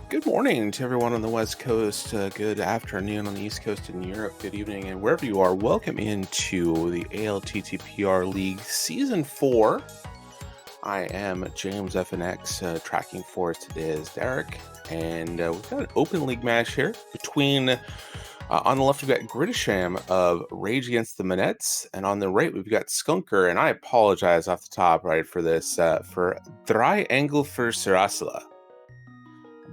Good morning to everyone on the West Coast. Good afternoon on the East Coast in Europe. Good evening, and wherever you are, welcome into the ALTTPR League Season 4. I am James FNX. Tracking for us today is Derek, and we've got an open league match here between. On the left, we've got Gridasham of Rage Against the Manettes, and on the right, we've got Skunkner. And I apologize off the top, right, for this for Triangle for Sarasala.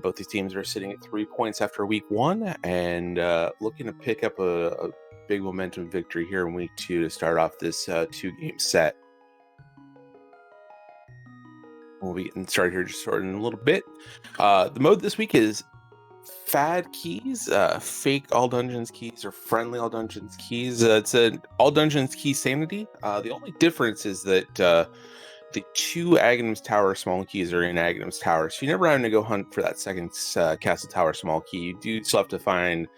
Both these teams are sitting at 3 points after week one and looking to pick up a big momentum victory here in week two to start off this two-game set. We'll be getting started here just in a little bit. The mode this week is Fad Keys, fake All Dungeons keys or friendly All Dungeons keys. It's an All Dungeons key sanity. The only difference is that the two Aghanim's Tower small keys are in Aghanim's Tower, so you're never having to go hunt for that second Castle Tower small key. You do still have to find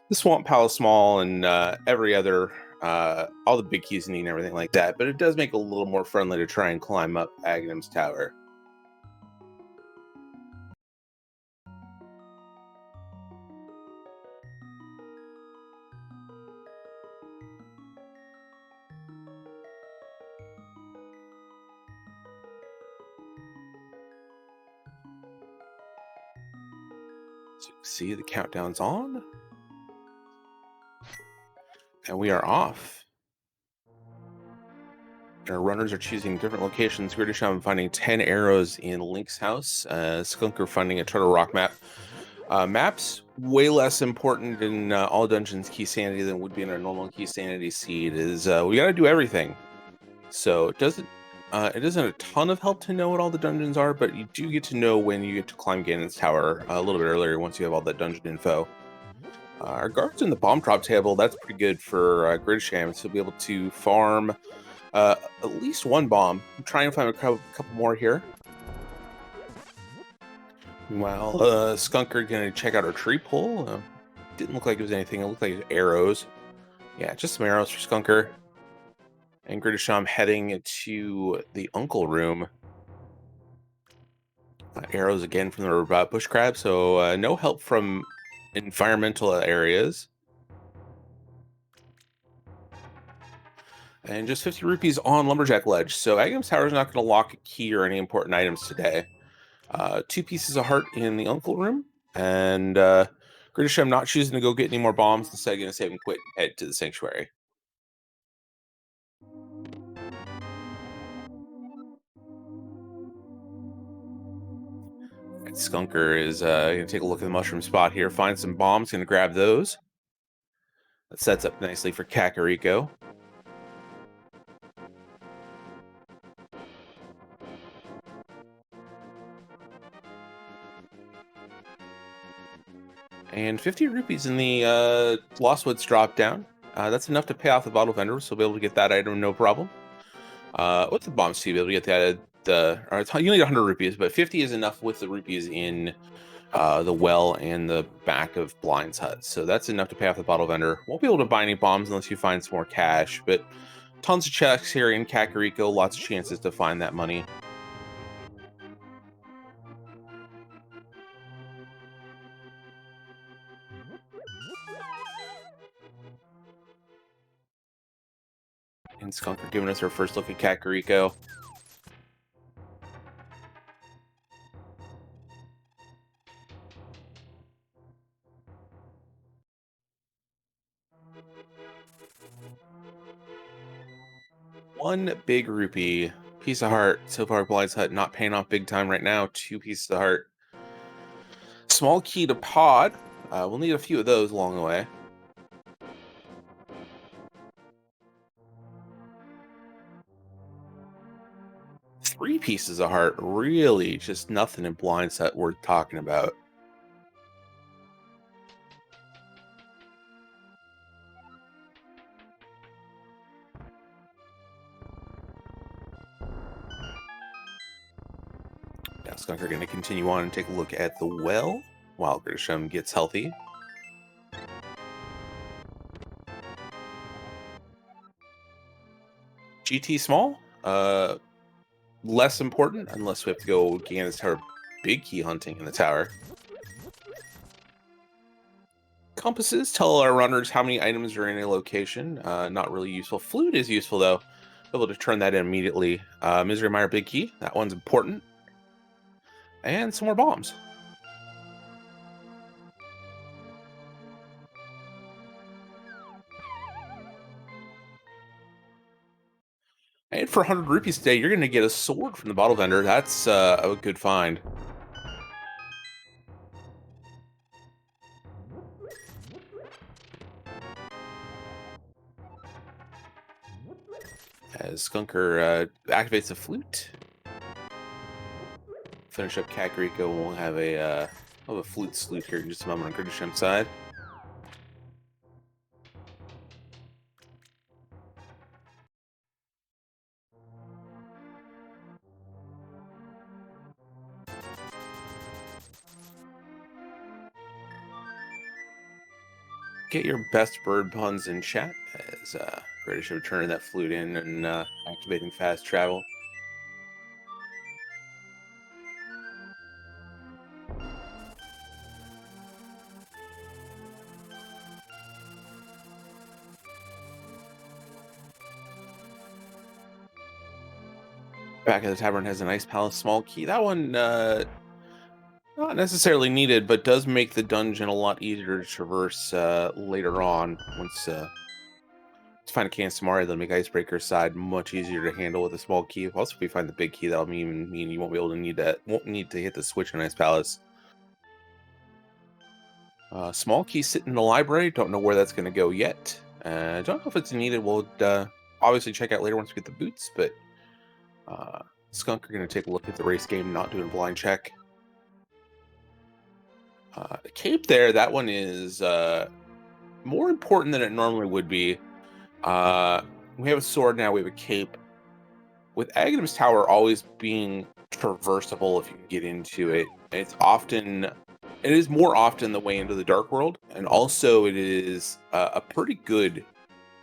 the Swamp Palace small and every other, all the big keys you need and everything like that, but it does make it a little more friendly to try and climb up Aghanim's Tower. So you can see the countdown's on. And we are off. Our runners are choosing different locations. Gridasham finding 10 arrows in Link's house. Skunkner finding a Turtle Rock map. Maps way less important in All Dungeons Key Sanity than would be in a normal Key Sanity seed. Is we got to do everything. So it isn't a ton of help to know what all the dungeons are, but you do get to know when you get to climb Ganon's Tower a little bit earlier once you have all that dungeon info. Our guards in the bomb drop table, that's pretty good for Gridasham, so he'll be able to farm at least one bomb. I'm trying to find a couple more here. Meanwhile, Skunkner going to check out our tree pull. Didn't look like it was anything. It looked like it was arrows. Yeah, just some arrows for Skunkner. And Gridasham heading to the Uncle Room. Arrows again from the bush crab, so no help from environmental areas. And just 50 rupees on Lumberjack Ledge. So Aghanim's Tower is not going to lock a key or any important items today. 2 pieces of heart in the Uncle Room. And Gridasham not choosing to go get any more bombs. Instead, going to save and quit and head to the Sanctuary. And Skunkner is going to take a look at the mushroom spot here. Find some bombs. Going to grab those. That sets up nicely for Kakariko. And 50 rupees in the Lost Woods drop down. That's enough to pay off the bottle vendor, so we'll be able to get that item no problem. With the bombs, too, be able to get that. You need 100 rupees, but 50 is enough with the rupees in the well and the back of Blind's hut. So that's enough to pay off the bottle vendor. Won't be able to buy any bombs unless you find some more cash, but tons of checks here in Kakariko. Lots of chances to find that money. And Skunkner giving us our first look at Kakariko. One big rupee. Piece of heart. So far, Blind's hut not paying off big time right now. 2 pieces of heart. Small key to pod. We'll need a few of those along the way. Three pieces of heart, really just nothing in Blind's hut worth talking about. Now Skunkner going to continue on and take a look at the well while Gridasham gets healthy. GT small, less important unless we have to go Ganon's Tower big key hunting in the tower. Compasses tell our runners how many items are in a location. Not really useful. Flute is useful though. Able to turn that in immediately. Misery Mire Big Key. That one's important. And some more bombs. And for 100 rupees today, you're going to get a sword from the bottle vendor. That's a good find. As Skunker activates the flute. Finish up Kakariko, and we'll have a flute salute here in just a moment on Gridasham's side. Get your best bird puns in chat as Gridasham turning that flute in and activating fast travel. Back at the tavern has a nice palace small key. That one not necessarily needed, but does make the dungeon a lot easier to traverse later on. Once to find a can of Samari, that'll make Icebreaker's side much easier to handle with a small key. Also, if we find the big key, that'll mean you won't be able to won't need to hit the switch in Ice Palace. Small key sitting in the library. Don't know where that's going to go yet. Don't know if it's needed. We'll obviously check out later once we get the boots, but Skunk are going to take a look at the race game, not doing a blind check. The cape there, that one is more important than it normally would be. We have a sword now, we have a cape. With Aghanim's Tower always being traversable if you can get into it, it is more often the way into the Dark World, and also it is a pretty good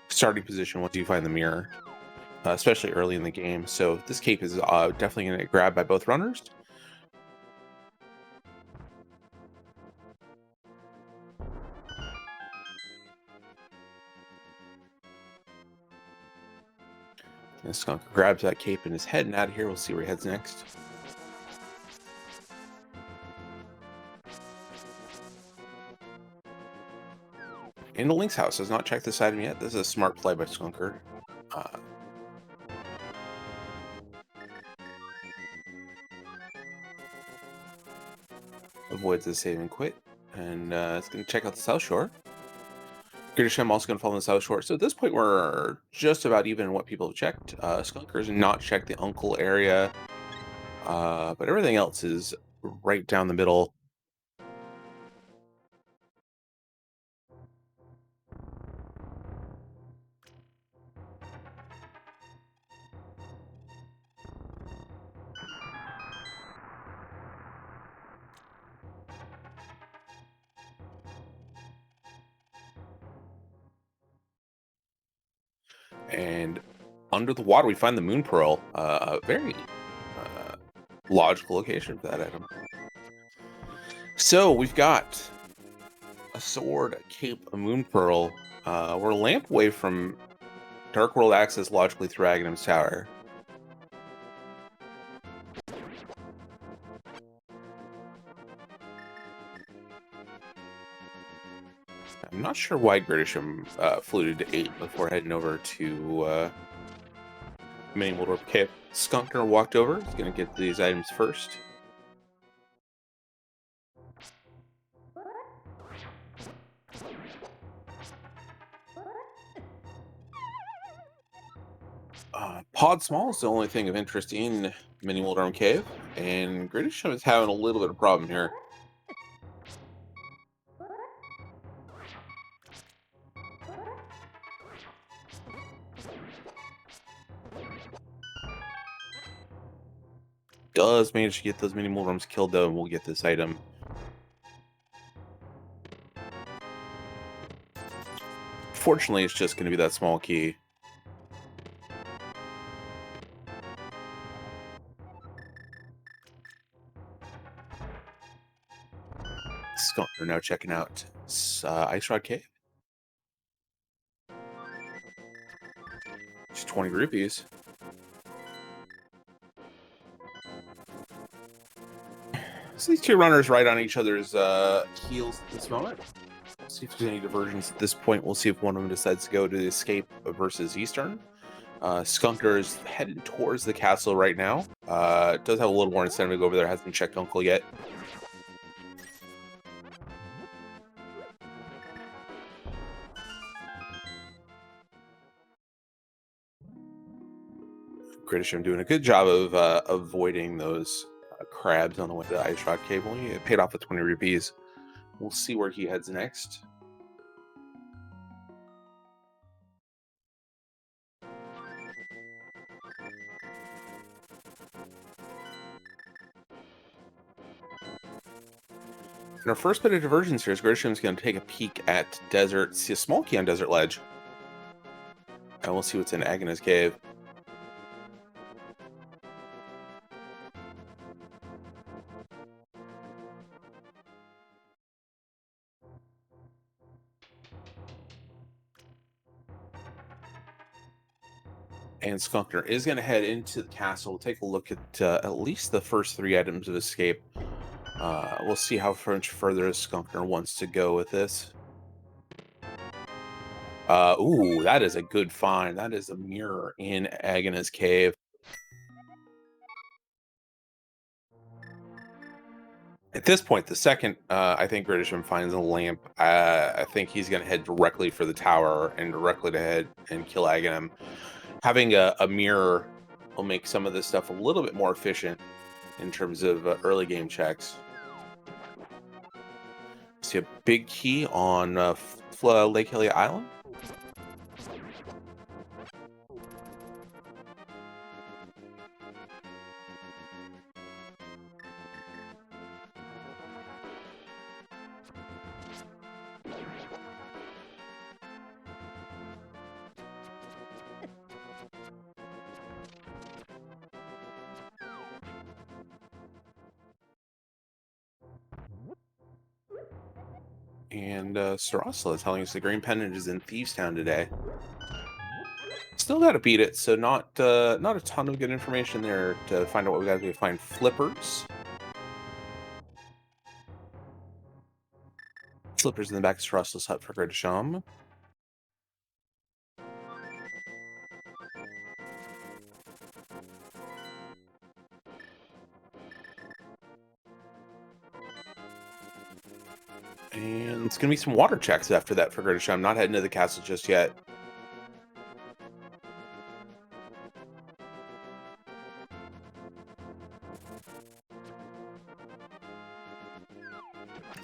starting position once you find the mirror, especially early in the game. So this cape is definitely going to get grabbed by both runners. And Skunk grabs that cape in his head and out of here. We'll see where he heads next. In the Link's house. Has not checked this item yet. This is a smart play by Skunker. Avoids the save and quit. And it's going to check out the South Shore. Gridasham also going to follow the South Shore. So at this point, we're just about even in what people have checked. Skunker's not checked the Uncle area. But everything else is right down the middle. And under the water, we find the Moon Pearl. A very logical location for that item. So we've got a sword, a cape, a Moon Pearl. We're a lamp away from Dark World access logically through Aghanim's Tower. I'm not sure why Gridasham fluted to 8 before heading over to Mini Waldorf Cave. Skunkner walked over. He's going to get these items first. Pod Small is the only thing of interest in Mini Waldorf Cave, and Gridasham is having a little bit of problem here. Does manage to get those mini Mulrums killed though, and we'll get this item. Fortunately, it's just going to be that small key. Skunkner now checking out Ice Rod Cave. Just 20 rupees. So these two runners right on each other's heels at this moment. We'll see if there's any diversions at this point. We'll see if one of them decides to go to the Escape versus Eastern. Skunkner is headed towards the castle right now. Does have a little more incentive to go over there. Hasn't checked Uncle yet. Gridasham doing a good job of avoiding those crabs on the way to the Ice Rod Cable. He paid off with 20 rupees. We'll see where he heads next. And our first bit of diversions here is Gridasham's going to take a peek at Desert, see a small key on Desert Ledge. And we'll see what's in Agnes Cave. And Skunkner is going to head into the castle. We'll take a look at least the first 3 items of escape. We'll see how much further Skunkner wants to go with this. Ooh, that is a good find. That is a mirror in Agnes Cave. At this point, the second I think Gridasham finds a lamp, I think he's going to head directly for the tower and directly to head and kill Aghanim. Having a mirror will make some of this stuff a little bit more efficient in terms of early game checks. See a big key on Lake Elliott Island. And Sarasla is telling us the green pendant is in Thieves Town today. Still got to beat it, so not a ton of good information there to find out what we got to do. Find flippers. Flippers in the back of Sarasla's hut for Gridasham. And it's going to be some water checks after that for Gridasham. Not heading to the castle just yet.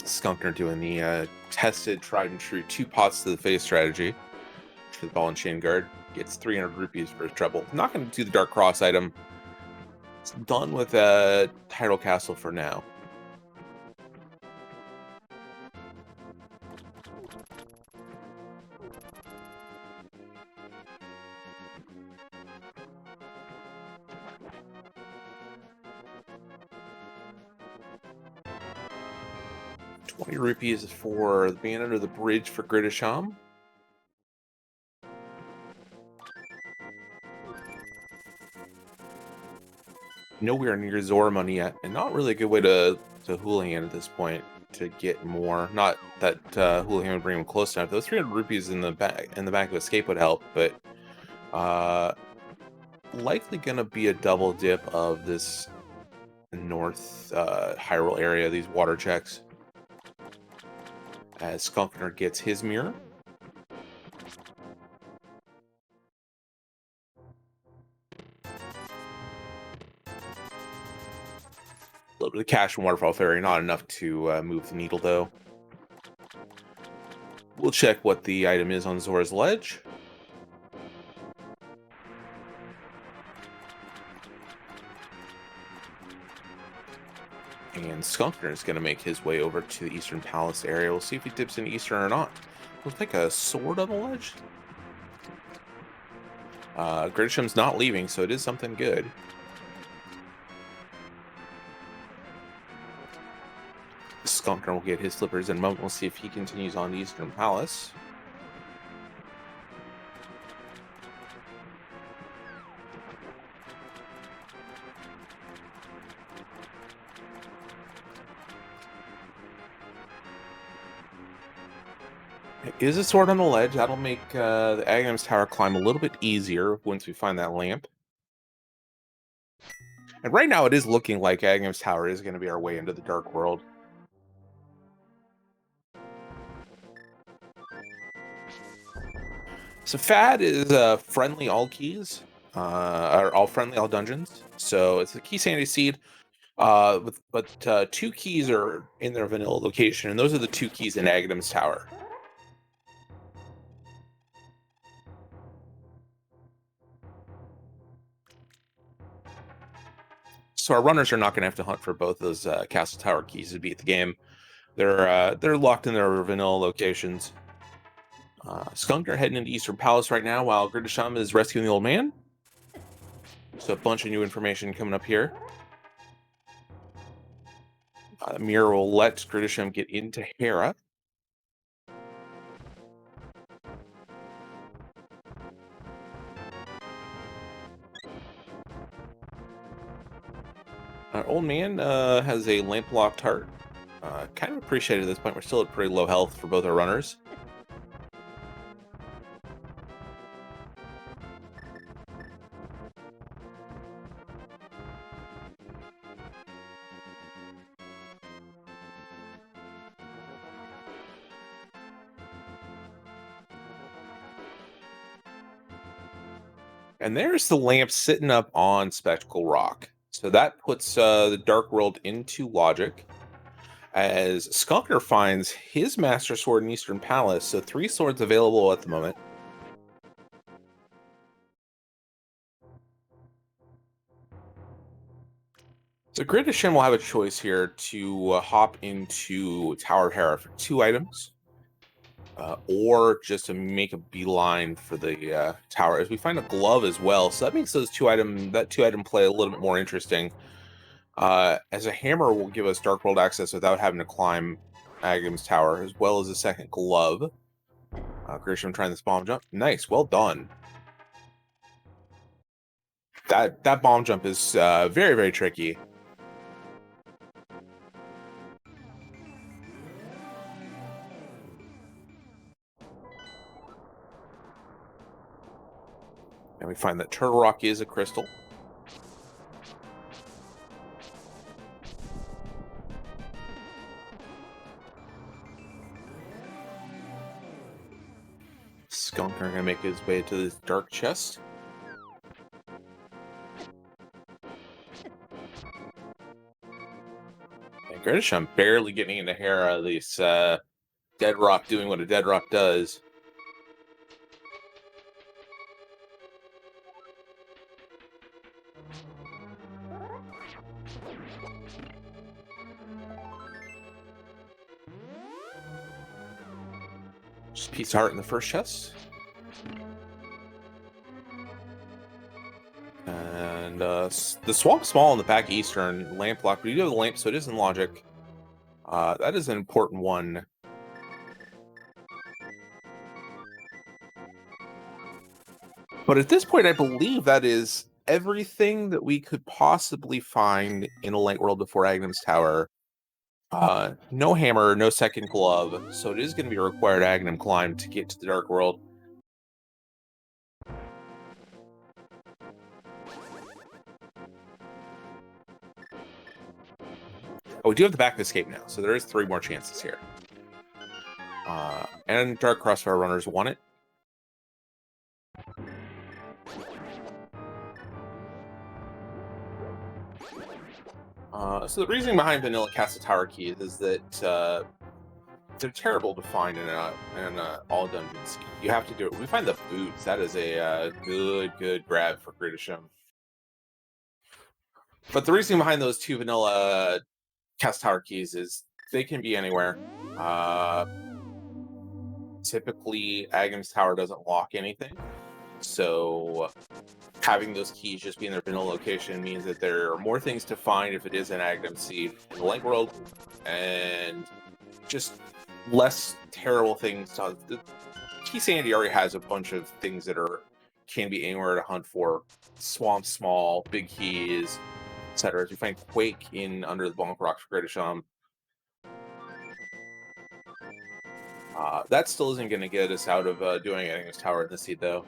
Skunkner doing the tested, tried and true 2 pots to the face strategy for the ball and chain guard. Gets 300 rupees for his trouble. Not going to do the Dark Cross item. It's done with Tidal Castle for now. ₹20 for the being under the bridge for Gridasham. Nowhere near Zora money yet, and not really a good way to Hooligan at this point to get more. Not that Hooligan would bring him close enough. Those 300 rupees in the back of Escape would help, but likely gonna be a double dip of this North Hyrule area. These water checks. As Skunkner gets his mirror. A little bit of cash from Waterfall Ferry, not enough to move the needle, though. We'll check what the item is on Zora's Ledge. And Skunkner is going to make his way over to the Eastern Palace area. We'll see if he dips into Eastern or not. Looks like a sword on the ledge. Gridasham's not leaving, so it is something good. Skunkner will get his slippers in a moment. We'll see if he continues on to Eastern Palace. It is a sword on the ledge. That'll make the Agnum's Tower climb a little bit easier once we find that lamp. And right now, it is looking like Agnum's Tower is going to be our way into the Dark World. So Fad is friendly all keys, or all friendly all dungeons. So it's a key sanity seed, but 2 keys are in their vanilla location, and those are the 2 keys in Agnum's Tower. So our runners are not going to have to hunt for both those Castle Tower keys to beat the game. They're locked in their vanilla locations. Skunkner heading into Eastern Palace right now, while Gridasham is rescuing the old man. So a bunch of new information coming up here. Mirror will let Gridasham get into Hera. Our old man has a lamp-locked heart. Kind of appreciated at this point. We're still at pretty low health for both our runners. And there's the lamp sitting up on Spectacle Rock. So that puts the Dark World into logic, as Skunkner finds his Master Sword in Eastern Palace. So 3 swords available at the moment. So Gridasham will have a choice here to hop into Tower of Hera for 2 items, or just to make a beeline for the tower, as we find a glove as well. So that makes that 2 item play a little bit more interesting. As a hammer will give us Dark World access without having to climb Agnum's Tower, as well as a second glove. Grisham trying this bomb jump. Nice, well done. That bomb jump is very, very tricky. And we find that Turtle Rock is a crystal. Skunkner gonna make his way to this dark chest. And Gridasham barely getting into Hera. This Dead Rock doing what a Dead Rock does. Just a piece of heart in the first chest. And the swamp small in the back eastern lamp lock. We do have the lamp, so it is in logic. That is an important one. But at this point, I believe that is everything that we could possibly find in a Light World before Agnum's Tower. No hammer, no second glove, so it is going to be a required Agnum climb to get to the Dark World. Oh, we do have the back of escape now, so there is 3 more chances here. And Dark Crossfire runners want it. So the reasoning behind vanilla Castle Tower keys is that they're terrible to find in all dungeons. You have to do it. When we find the boots, that is a good grab for Gridasham. But the reasoning behind those 2 vanilla Castle Tower keys is they can be anywhere. Typically, Agnum's Tower doesn't lock anything. So having those keys just be in their vanilla location means that there are more things to find if it is an Aghanim seed in the light world, and just less terrible things. The Key Sandy already has a bunch of things that can be anywhere to hunt for: swamp, small, big keys, etc. If you find Quake in under the Bonk Rocks for Gridasham, that still isn't going to get us out of doing anything with Tower in the Seed, though.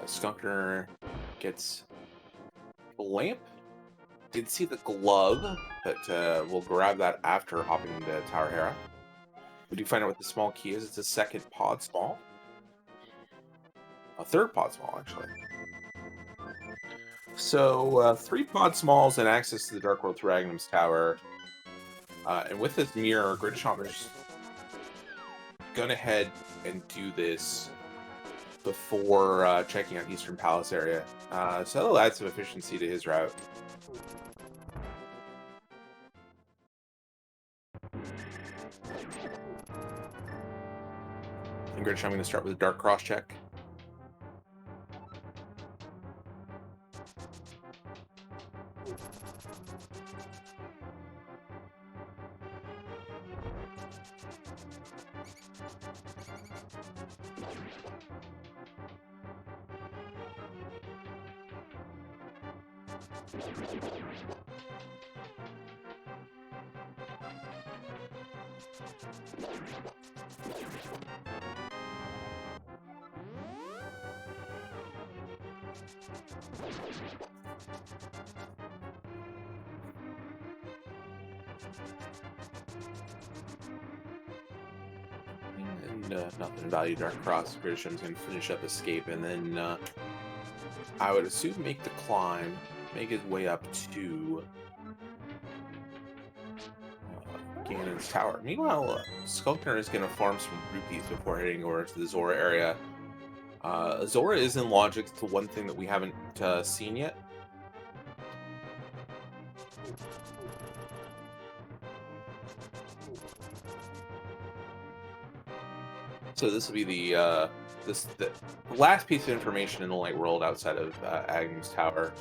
Skunkner gets a lamp. Did see the glove, but we'll grab that after hopping into Tower Hera. We do find out what the small key is. It's a second pod small. A third pod small, actually. So 3 pod smalls and access to the Dark World through Aghanim's Tower. And with this mirror, Gridasham is going to head and do this before checking out Eastern Palace area. So that'll add some efficiency to his route. And Gridasham, I'm going to start with a Dark Cross check. And nothing value Dark Cross. Gridasham's going to finish up Escape, and then I would assume make the climb, make his way up to Ganon's Tower. Meanwhile, Skunkner is going to farm some rupees before heading over to the Zora area. Zora is in logic to one thing that we haven't seen yet. So this will be the last piece of information in the light world outside of Aghanim's Tower.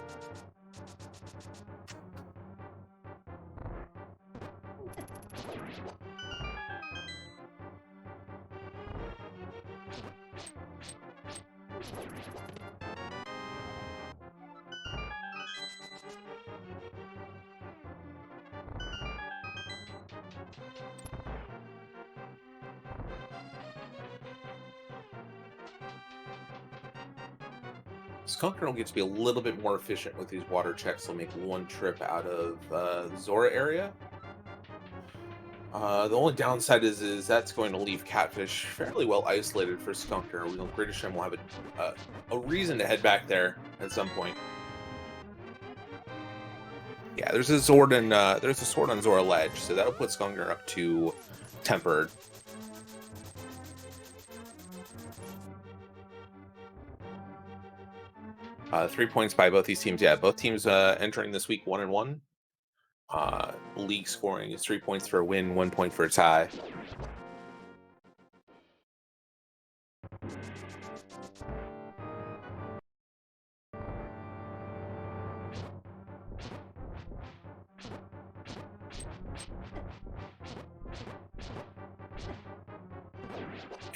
Skunkner will get to be a little bit more efficient with these water checks. He'll make one trip out of the Zora area. The only downside is that's going to leave Catfish fairly well isolated for Skunkner. Gridasham will have a reason to head back there at some point. Yeah, there's a sword on Zora Ledge, so that'll put Skunkner up to tempered. Three points by both these teams. Yeah, both teams entering this week 1-1. League scoring is 3 points for a win, 1 point for a tie.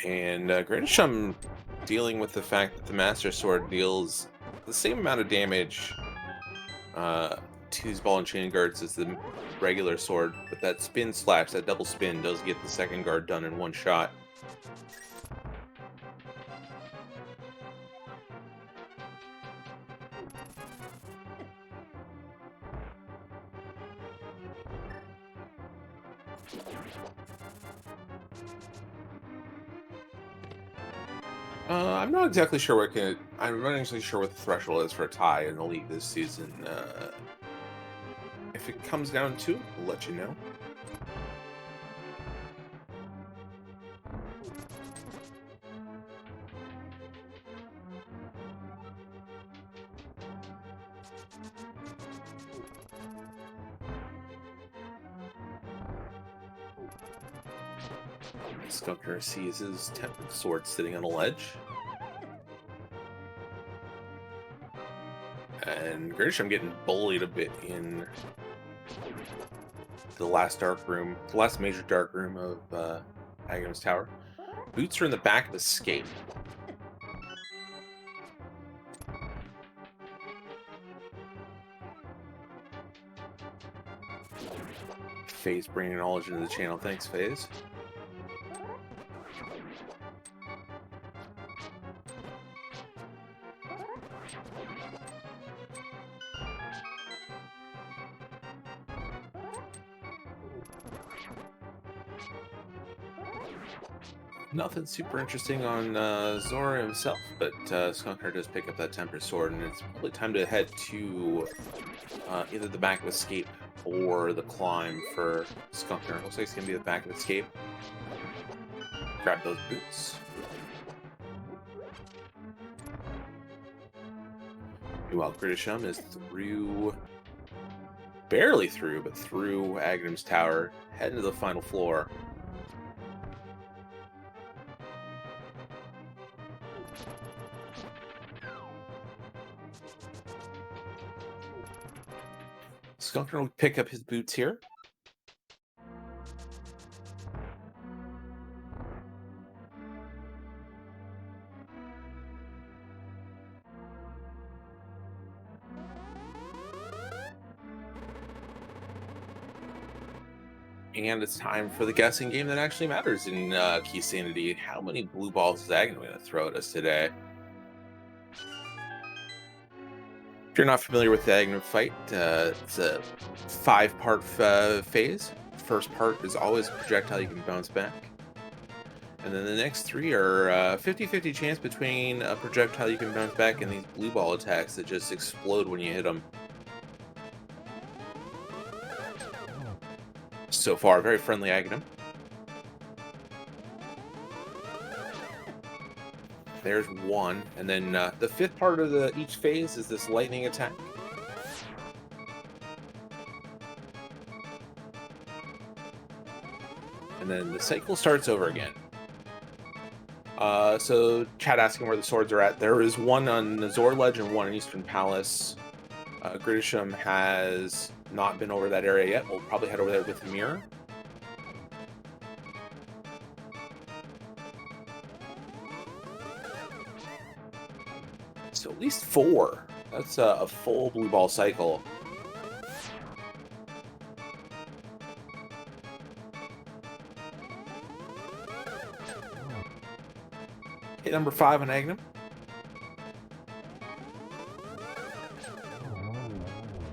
And Gridasham dealing with the fact that the Master Sword deals the same amount of damage to these ball and chain guards as the regular sword, but that spin slash, that double spin, does get the second guard done in one shot. I'm not exactly sure I'm not actually sure what the threshold is for a tie in the league this season. If it comes down to it, we'll let you know. Skunkner sees his tempered sword sitting on a ledge. And Gridasham getting bullied a bit in the last dark room, the last major dark room of Agham's Tower. Boots are in the back of Escape. FaZe bringing knowledge into the channel. Thanks, FaZe. Nothing super interesting on Zora himself, but Skunkner does pick up that tempered sword, and it's probably time to head to either the back of Escape or the climb for Skunkner. Looks like it's going to be the back of Escape. Grab those boots. Meanwhile, Gridasham is through, barely through, but through Agham's Tower, heading to the final floor. Skunkner will pick up his boots here. And it's time for the guessing game that actually matters in Key Sanity. How many blue balls is Aghanim going to throw at us today? If you're not familiar with the Aghanim fight, it's a 5-part phase. First part is always a projectile you can bounce back. And then the next 3 are 50-50 chance between a projectile you can bounce back and these blue ball attacks that just explode when you hit them. So far, very friendly Aghanim. There's one, and then the 5th part of each phase is this lightning attack. And then the cycle starts over again. So chat asking where the swords are at. There is one on Nazor Ledge and one in Eastern Palace. Gridasham has not been over that area yet. We'll probably head over there with the mirror. So at least 4. That's a full blue ball cycle. Hit number 5 on Aghanim.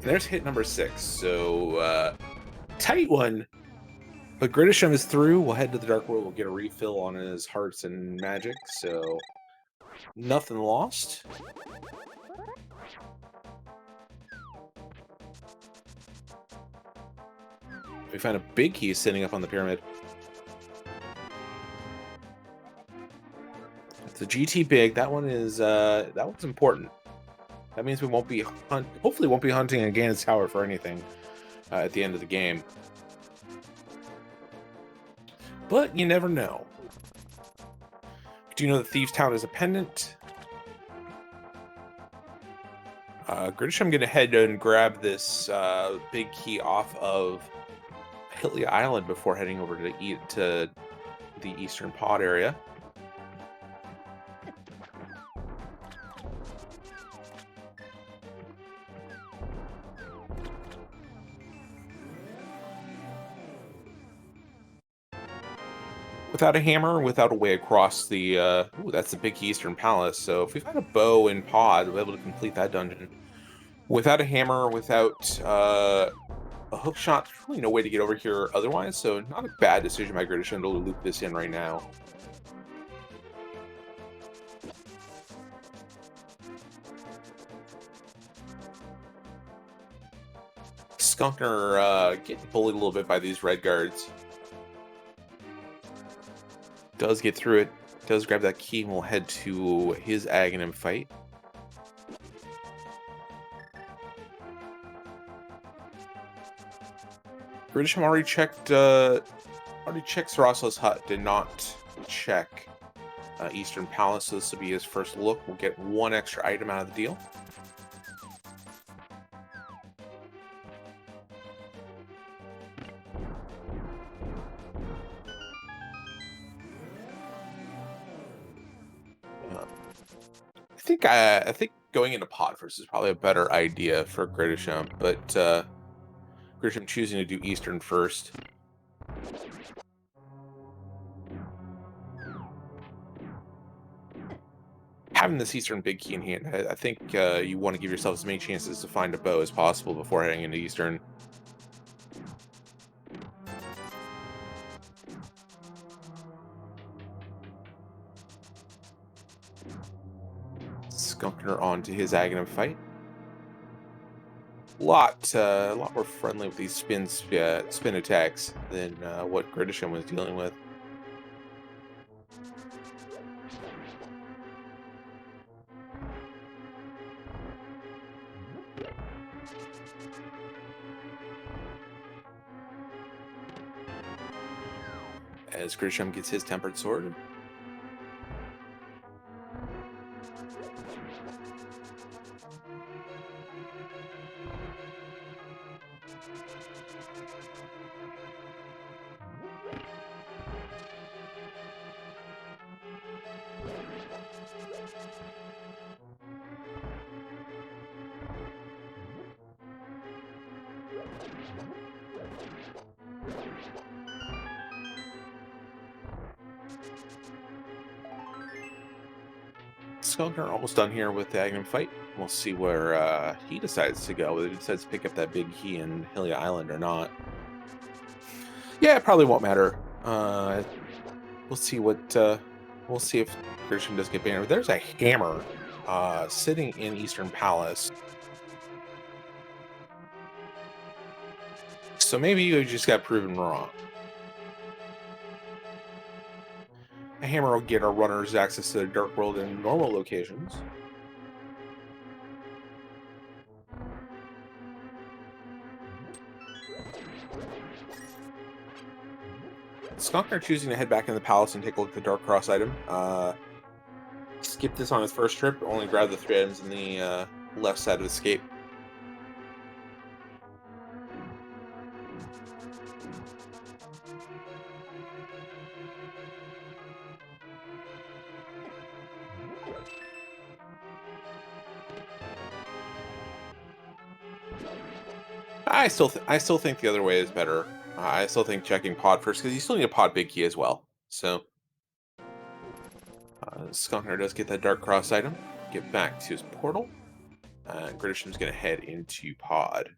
There's hit number 6. So tight one. But Gridasham is through. We'll head to the Dark World. We'll get a refill on his hearts and magic. So nothing lost. We found a big key sitting up on the pyramid. It's a GT big. That one is that one's important. That means we won't be hopefully won't be hunting Aghan's Tower for anything at the end of the game. But you never know. Do you know that Thieves Town is a pendant? Gridasham going to head and grab this big key off of Hilly Island before heading over to the Eastern Pod area. Without a hammer, without a way across the... ooh, that's the big Eastern Palace. So if we've had a bow and pod, we'll be able to complete that dungeon. Without a hammer, without a hook shot, there's really no way to get over here otherwise. So not a bad decision by Gridasham to loop this in right now. Skunkner getting bullied a little bit by these red guards. Does get through it, does grab that key, and we'll head to his Aghanim fight. Gridasham already checked Already checked Sarasso's hut. Did not check Eastern Palace. So this will be his first look. We'll get one extra item out of the deal. I think going into pod first is probably a better idea for Gridasham, but Gridasham choosing to do Eastern first. Having this Eastern big key in hand, I think you want to give yourself as many chances to find a bow as possible before heading into Eastern. Skunkner on to his Aghanim fight. A lot more friendly with these spin attacks than what Gridasham was dealing with. As Gridasham gets his tempered sword. Skunkner almost done here with the Aghanim fight. We'll see where he decides to go, whether he decides to pick up that big key in Hylia Island or not. Yeah, it probably won't matter. We'll see what we'll see if Gridasham does get banned. There's a hammer sitting in Eastern Palace. So maybe you just got proven wrong. A hammer will get our runners access to the Dark World in normal locations. Skunkner choosing to head back in the palace and take a look at the Dark Cross item. Skip this on his first trip, only grab the 3 items in the left side of the escape. I still think the other way is better. I still think checking pod first because you still need a pod big key as well. So Skunkner does get that Dark Cross item. Get back to his portal. Gridasham's going to head into pod.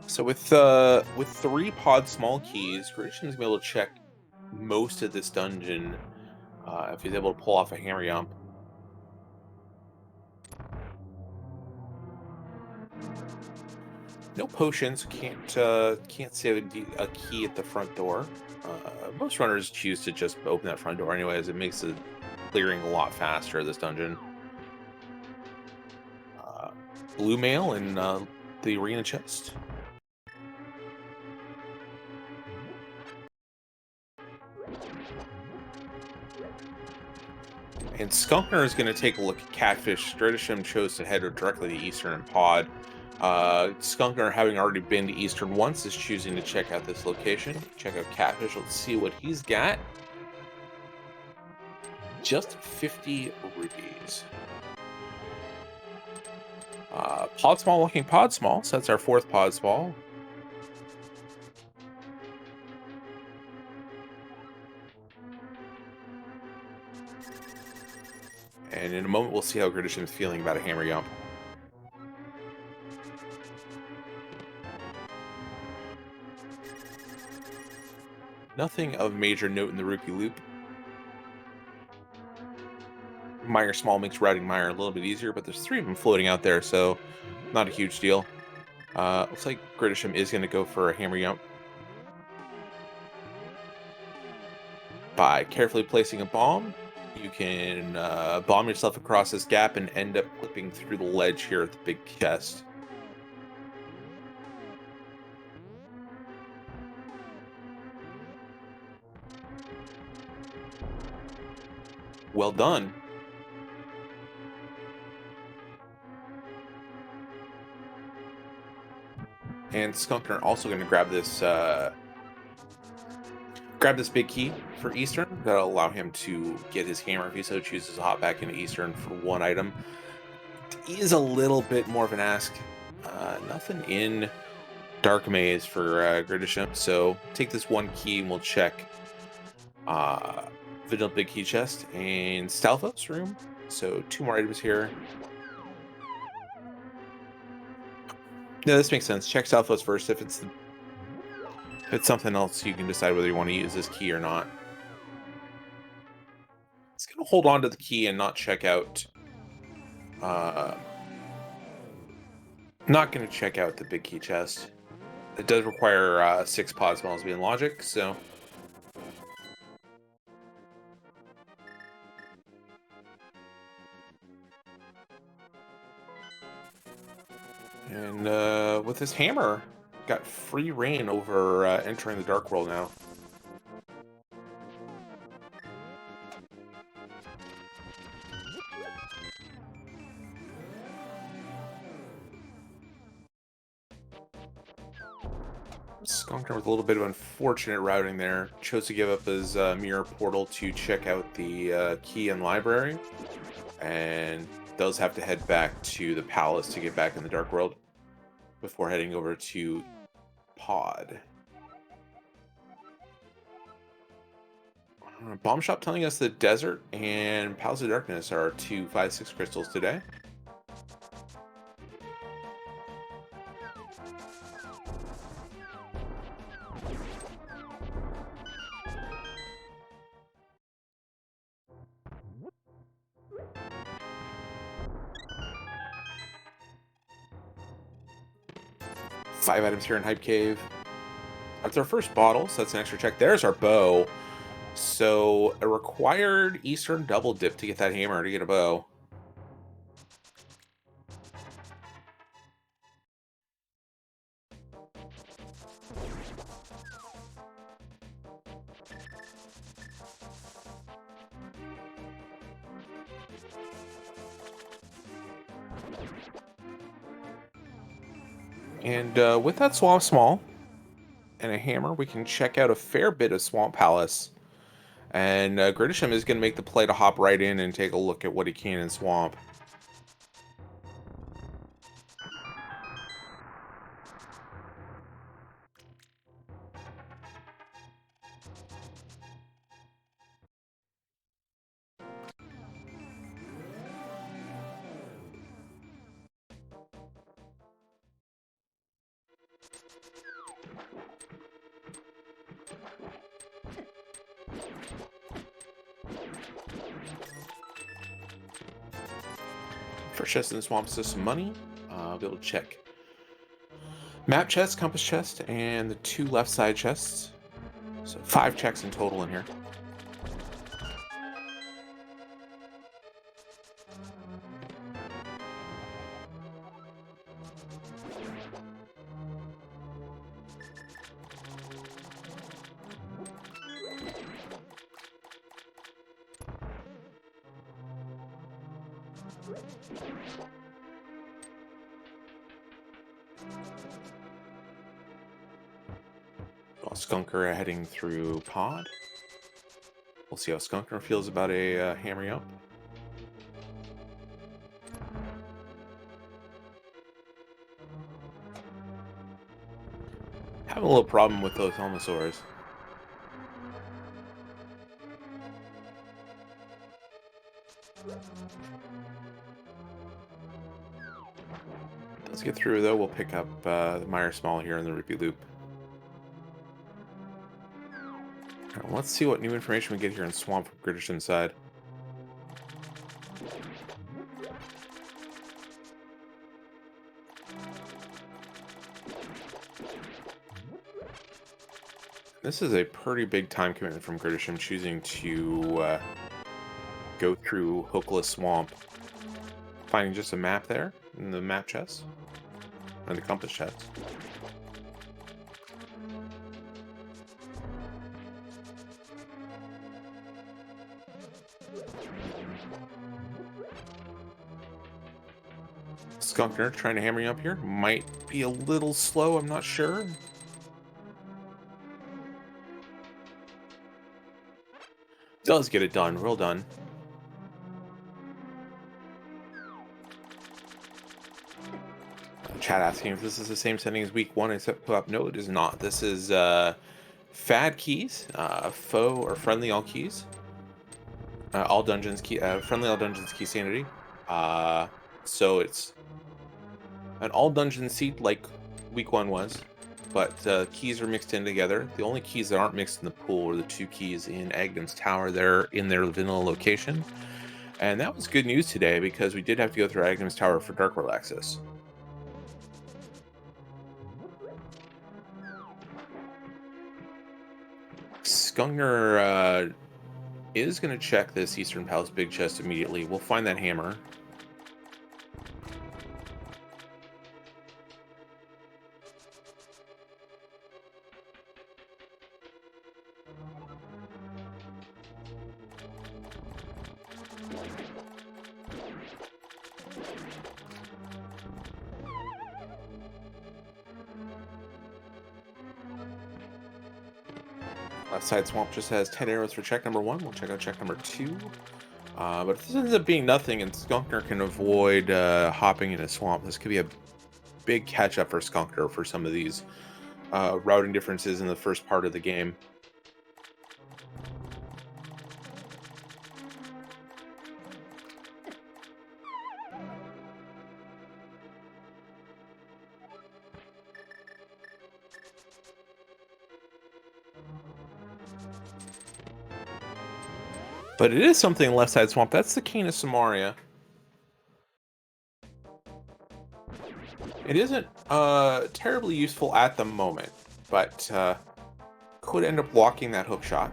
So with 3 pod small keys, Gridasham's gonna be able to check most of this dungeon if he's able to pull off a hammer yump. No potions, can't save a key at the front door. Most runners choose to just open that front door anyways. It makes the clearing a lot faster this dungeon. Blue mail in the arena chest. And Skunkner is going to take a look at Catfish. Gridasham chose to head directly to Eastern and Pod. Skunkner, having already been to Eastern once, is choosing to check out this location. Check out Catfish. Let's see what he's got. Just 50 rupees. Pod Small looking Pod Small. So that's our 4th Pod Small. And in a moment, we'll see how Gridasham's feeling about a hammer yump. Nothing of major note in the rupee loop. Minor small makes routing Meyer a little bit easier, but there's 3 of them floating out there, so not a huge deal. Looks like Gridasham is going to go for a hammer yump. By carefully placing a bomb, you can bomb yourself across this gap and end up clipping through the ledge here at the big chest. Well done. And Skunkner also going to grab this big key for Eastern. That'll allow him to get his hammer if he so chooses to hop back into Eastern for one item. It is a little bit more of an ask. Nothing in Dark Maze for Gridasham, so take this one key and we'll check Vanilla Big Key Chest and Stalfos room. So 2 more items here. No, this makes sense. Check Stalfos first. If it's something else, you can decide whether you want to use this key or not. It's going to hold on to the key and not check out. Not going to check out the big key chest. It does require 6 pod smells to be in logic, so. And with his hammer, got free reign over entering the Dark World now. Skunkner with a little bit of unfortunate routing there. Chose to give up his mirror portal to check out the key and library. And does have to head back to the palace to get back in the Dark World before heading over to Pod. Bomb Shop telling us the Desert and Palace of Darkness are 2 5/6 crystals today. Five items here in Hype Cave. That's our first bottle, so that's an extra check. There's our bow. So a required Eastern double dip to get that hammer to get a bow. And with that Swamp Small and a hammer, we can check out a fair bit of Swamp Palace. And Gridasham is going to make the play to hop right in and take a look at what he can in Swamp. First chest in the swamp is some money. I'll be able to check map chest, compass chest, and the 2 left side chests. So 5 checks in total in here. Well, Skunkner heading through Pod. We'll see how Skunkner feels about a hammering up. Having a little problem with those Helmosaurs. Let's get through though. We'll pick up the Meyer Small here in the Repeat Loop. Right, let's see what new information we get here in Swamp from Gridasham side. This is a pretty big time commitment from Gridasham choosing to go through Hookless Swamp. Finding just a map there in the map chest and the compass chest. Skunkner trying to hammer you up here. Might be a little slow, I'm not sure. Does get it done, well done. Chat asking if this is the same setting as week 1 except co-op. No, it is not. This is fad keys, foe or friendly all keys. All dungeons key, friendly all dungeons key sanity. So it's an all dungeon seat like week 1 was, but keys are mixed in together. The only keys that aren't mixed in the pool are the 2 keys in Agnem's Tower. They're in their vanilla location. And that was good news today because we did have to go through Agnem's Tower for Dark World access. Skunkner is going to check this Eastern Palace big chest immediately. We'll find that hammer. Left side swamp just has 10 arrows for check number 1. We'll check out check number 2. But if this ends up being nothing and Skunkner can avoid hopping in a swamp, this could be a big catch-up for Skunkner for some of these routing differences in the first part of the game. But it is something left side swamp. That's the Cane of Samaria. It isn't terribly useful at the moment, but could end up blocking that hook shot.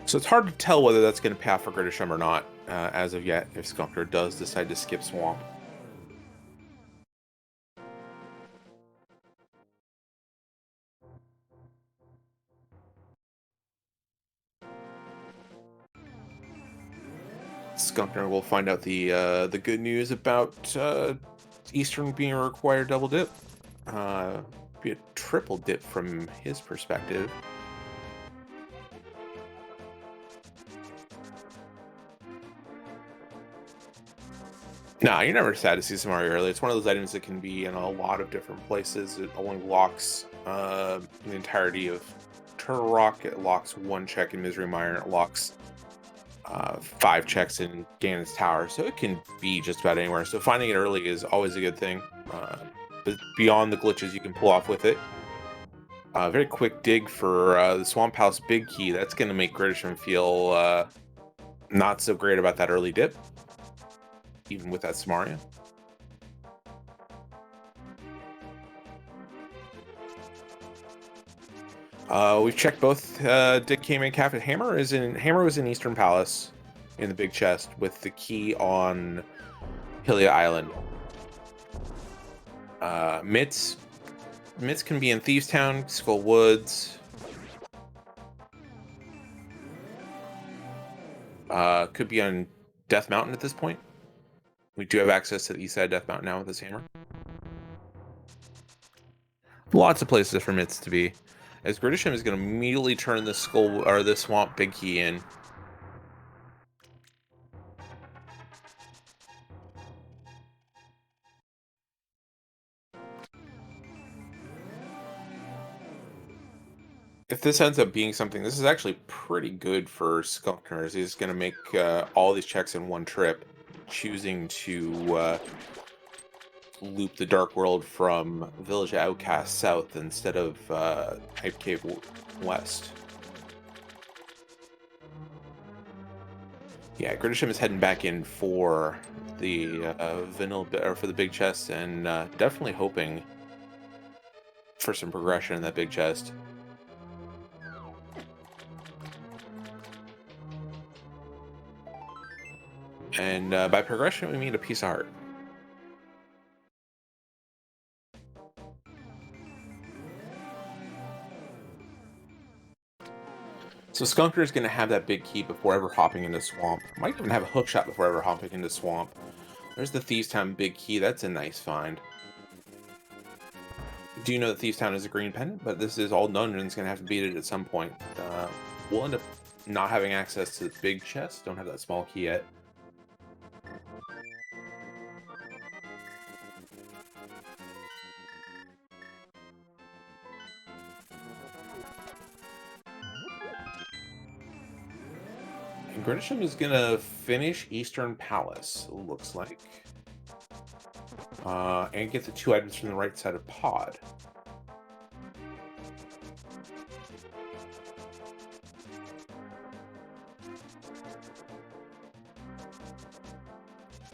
So it's hard to tell whether that's going to pay off for Gridasham or not as of yet, if Skunkner does decide to skip swamp. Skunkner will find out the good news about Eastern being a required double dip. Be a triple dip from his perspective. Nah, you're never sad to see Samaria early. It's one of those items that can be in a lot of different places. It only locks the entirety of Turtle Rock. It locks 1 check in Misery Mire. It locks 5 checks in Ganon's Tower, so it can be just about anywhere. So finding it early is always a good thing. But beyond the glitches you can pull off with it. Very quick dig for the Swamp House Big Key. That's going to make Gridasham feel not so great about that early dip, even with that Samaria. We've checked both Dig Came and Captain Hammer was in Eastern Palace in the big chest with the key on Hylia Island. Mitts can be in Thieves Town, Skull Woods. Could be on Death Mountain at this point. We do have access to the east side of Death Mountain now with this hammer. Lots of places for Mitts to be. As Gridasham is going to immediately turn the skull or the swamp big key in. If this ends up being something, this is actually pretty good for Skunkner, as he's going to make all these checks in one trip, choosing to loop the Dark World from Village Outcast south instead of Hype Cave west. Yeah, Gridasham is heading back in for the or for the big chest, and definitely hoping for some progression in that big chest. And by progression, we mean a piece of art. So Skunkner is going to have that big key before ever hopping into Swamp. Might even have a hook shot before ever hopping into Swamp. There's the Thieves Town big key. That's a nice find. Do you know that Thieves Town is a green pendant? But this is all dungeons going to have to beat it at some point. We'll end up not having access to the big chest. Don't have that small key yet. And Gridasham is going to finish Eastern Palace, looks like. And get the 2 items from the right side of Pod.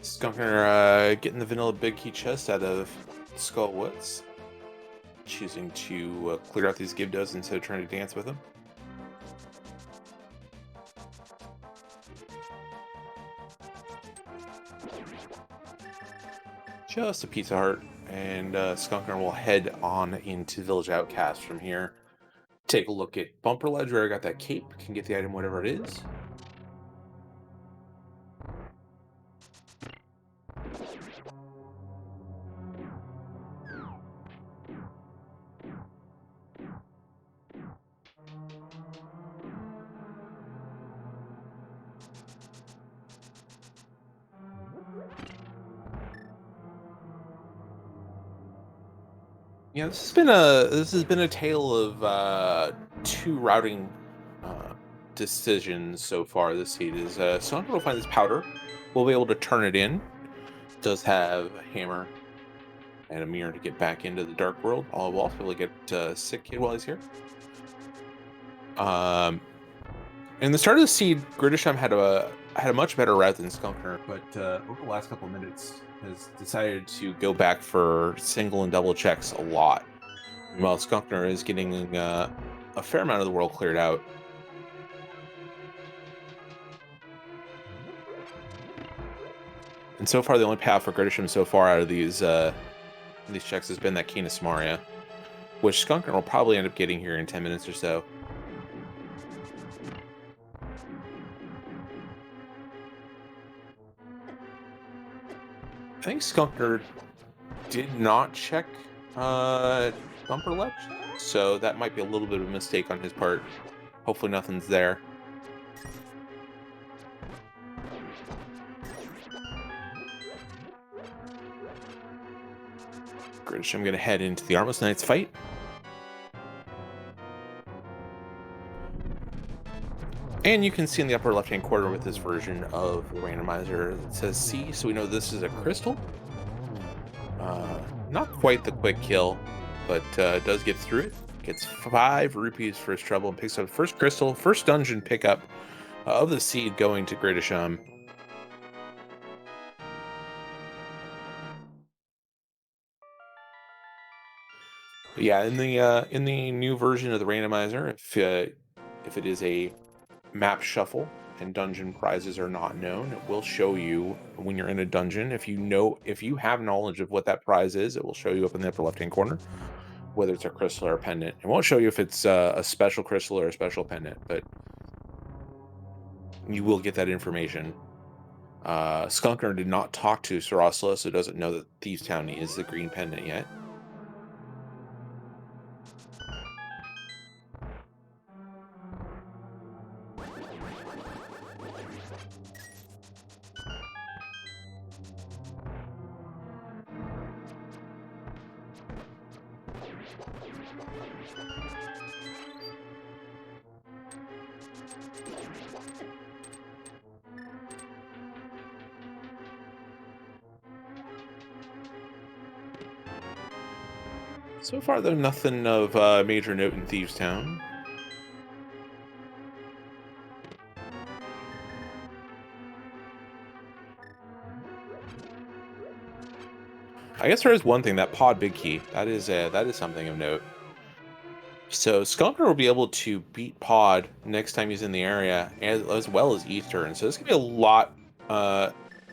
Skunkner getting the vanilla big key chest out of Skull Woods. Choosing to clear out these Gibdos instead of trying to dance with them. Just a pizza heart, and Skunkner will head on into Village Outcast from here. Take a look at Bumper Ledge where I got that cape. Can get the item whatever it is. Yeah, this has been a tale of 2 routing uh, decisions so far this seed. Is Skunkner will find this powder. We'll be able to turn it in. Does have a hammer and a mirror to get back into the dark world. We'll also be able to get Sick Kid while he's here. In the start of the seed, Gridasham had a much better route than Skunkner, but over the last couple of minutes has decided to go back for single and double checks a lot. While Skunkner is getting a fair amount of the world cleared out. And so far, the only path for Gridasham so far out of these checks has been that Key Samaria, which Skunkner will probably end up getting here in 10 minutes or so. I think Skunkner did not check Bumper Ledge, so that might be a little bit of a mistake on his part. Hopefully nothing's there. Gridasham going to head into the Armless Knights fight. And you can see in the upper left-hand corner with this version of the randomizer that says C, so we know this is a crystal. Not quite the quick kill, but does get through it. Gets 5 rupees for his trouble and picks up first crystal, first dungeon pickup of the seed going to Gridasham. Yeah, in the new version of the randomizer, if it is a map shuffle and dungeon prizes are not known, it will show you when you're in a dungeon. If you have knowledge of what that prize is, it will show you up in the upper left-hand corner, whether it's a crystal or a pendant. It won't show you if it's a special crystal or a special pendant, but you will get that information. Skunkner did not talk to Sarasla, so doesn't know that Thieves Town is the green pendant yet. So far, though, nothing of major note in Thieves Town. I guess there is one thing, that pod big key. That is something of note. So Skunkner will be able to beat Pod next time he's in the area, as well as Eastern. So this can be a lot,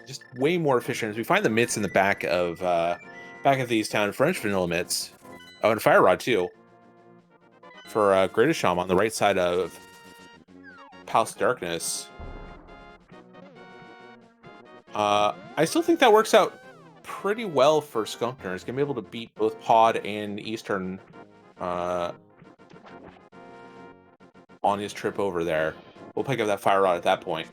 just way more efficient as we find the mitts in the back of these town French vanilla mitts. Oh, and Fire Rod too for Gridasham on the right side of Palace Darkness. I still think that works out pretty well for Skunkner. He's gonna be able to beat both Pod and Eastern on his trip over there. We'll pick up that Fire Rod at that point.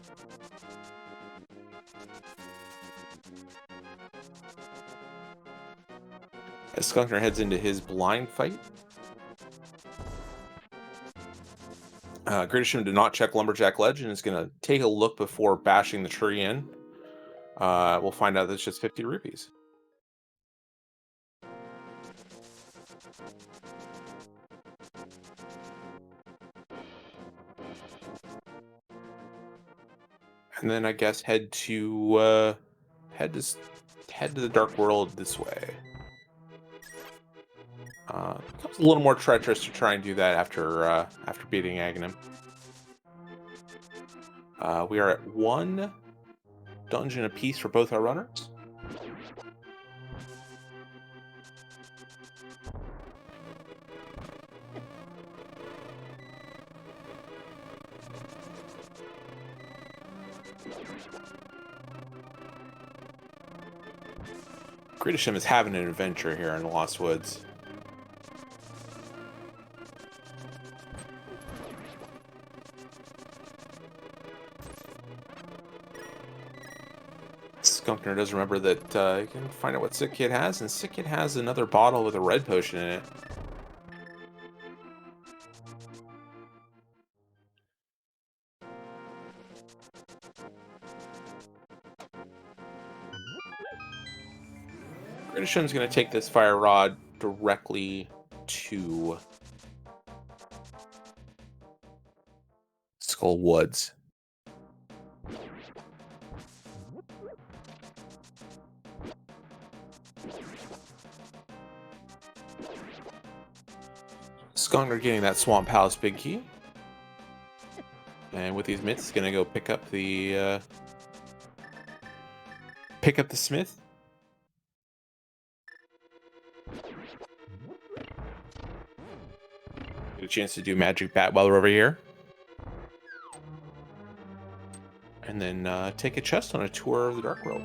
As Skunkner heads into his blind fight. Gridasham did not check Lumberjack Ledge and is going to take a look before bashing the tree in. We'll find out that it's just 50 rupees. And then I guess head to the Dark World this way. Becomes a little more treacherous to try and do that after beating Aghanim. We are at 1 dungeon apiece for both our runners. Gridasham is having an adventure here in the Lost Woods. Skunkner does remember that you can find out what Sick Kid has, and Sick Kid has another bottle with a red potion in it. Gridasham's going to take this Fire Rod directly to Skull Woods. Skunkner getting that Swamp Palace big key. And with these mitts, he's going to go pick up the smith. Get a chance to do Magic Bat while we're over here. And then take a chest on a tour of the Dark World.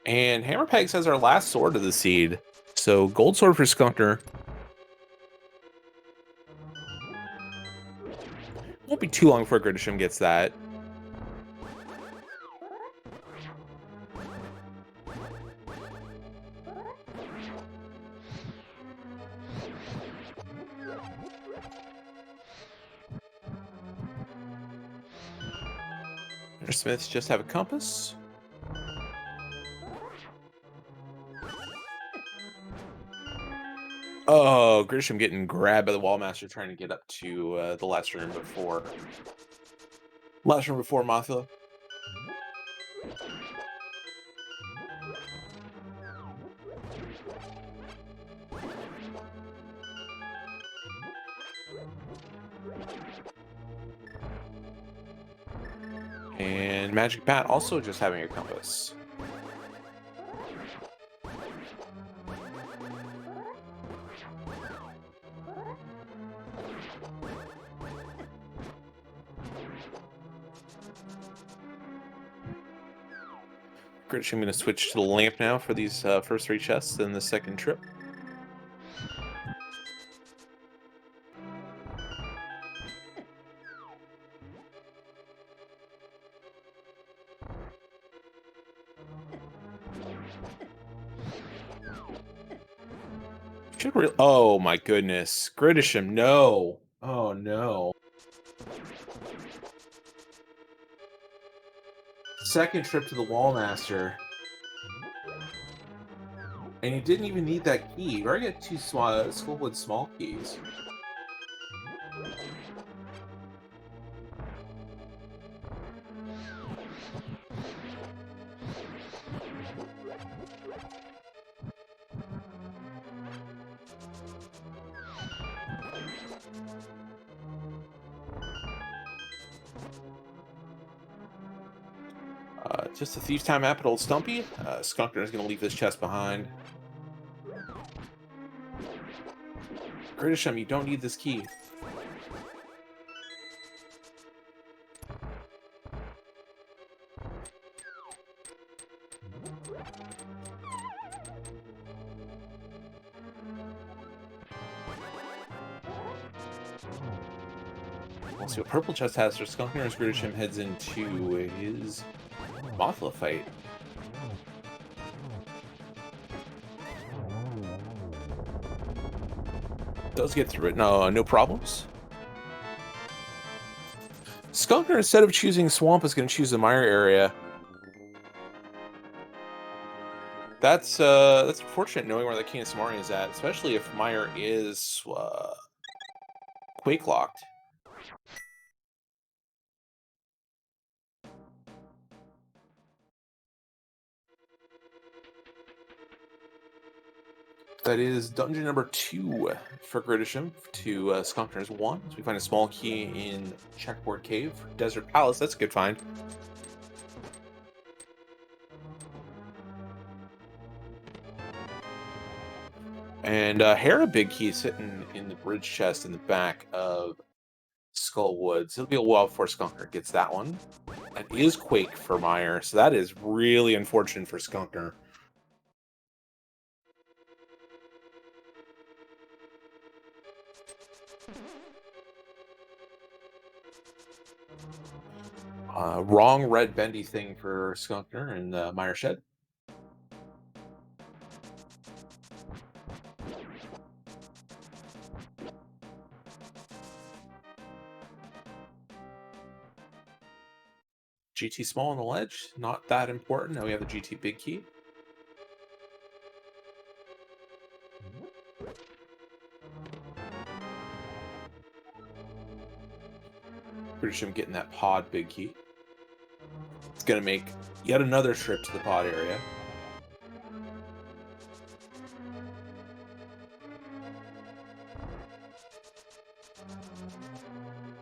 And Hammer Pegs has our last sword of the seed. So gold sword for Skunkner. Won't be too long before Gridasham gets that. Our Smiths just have a compass. Oh, Gridasham getting grabbed by the Wallmaster trying to get up to the last room before Mothula. And Magic Bat also just having a compass. I'm going to switch to the lamp now for these first 3 chests in the second trip. Oh my goodness. Gridasham, no. Oh no. Second trip to the Wallmaster. And you didn't even need that key. You already got two Skullwood small keys. Just a thief's time map at Old Stumpy. Skunkner is going to leave this chest behind. Gridasham, you don't need this key. We'll see what purple chest has for Skunkner as Gridasham heads into his Mothla fight. Does get through it. No problems. Skunkner, instead of choosing Swamp, is going to choose the Mire area. That's unfortunate knowing where the King of Samaria is at, especially if Mire is Quake locked. That is dungeon number 2 for Gridasham to Skunkner's 1. So we find a small key in Checkboard Cave, Desert Palace. That's a good find. And Hera big key sitting in the bridge chest in the back of Skullwood. So it'll be a while before Skunkner gets that one. That is Quake for Mire, so that is really unfortunate for Skunkner. Wrong red bendy thing for Skunkner and Mire Shed. GT small on the ledge, not that important. Now we have the GT big key. Gridasham getting that pod big key. It's going to make yet another trip to the pod area.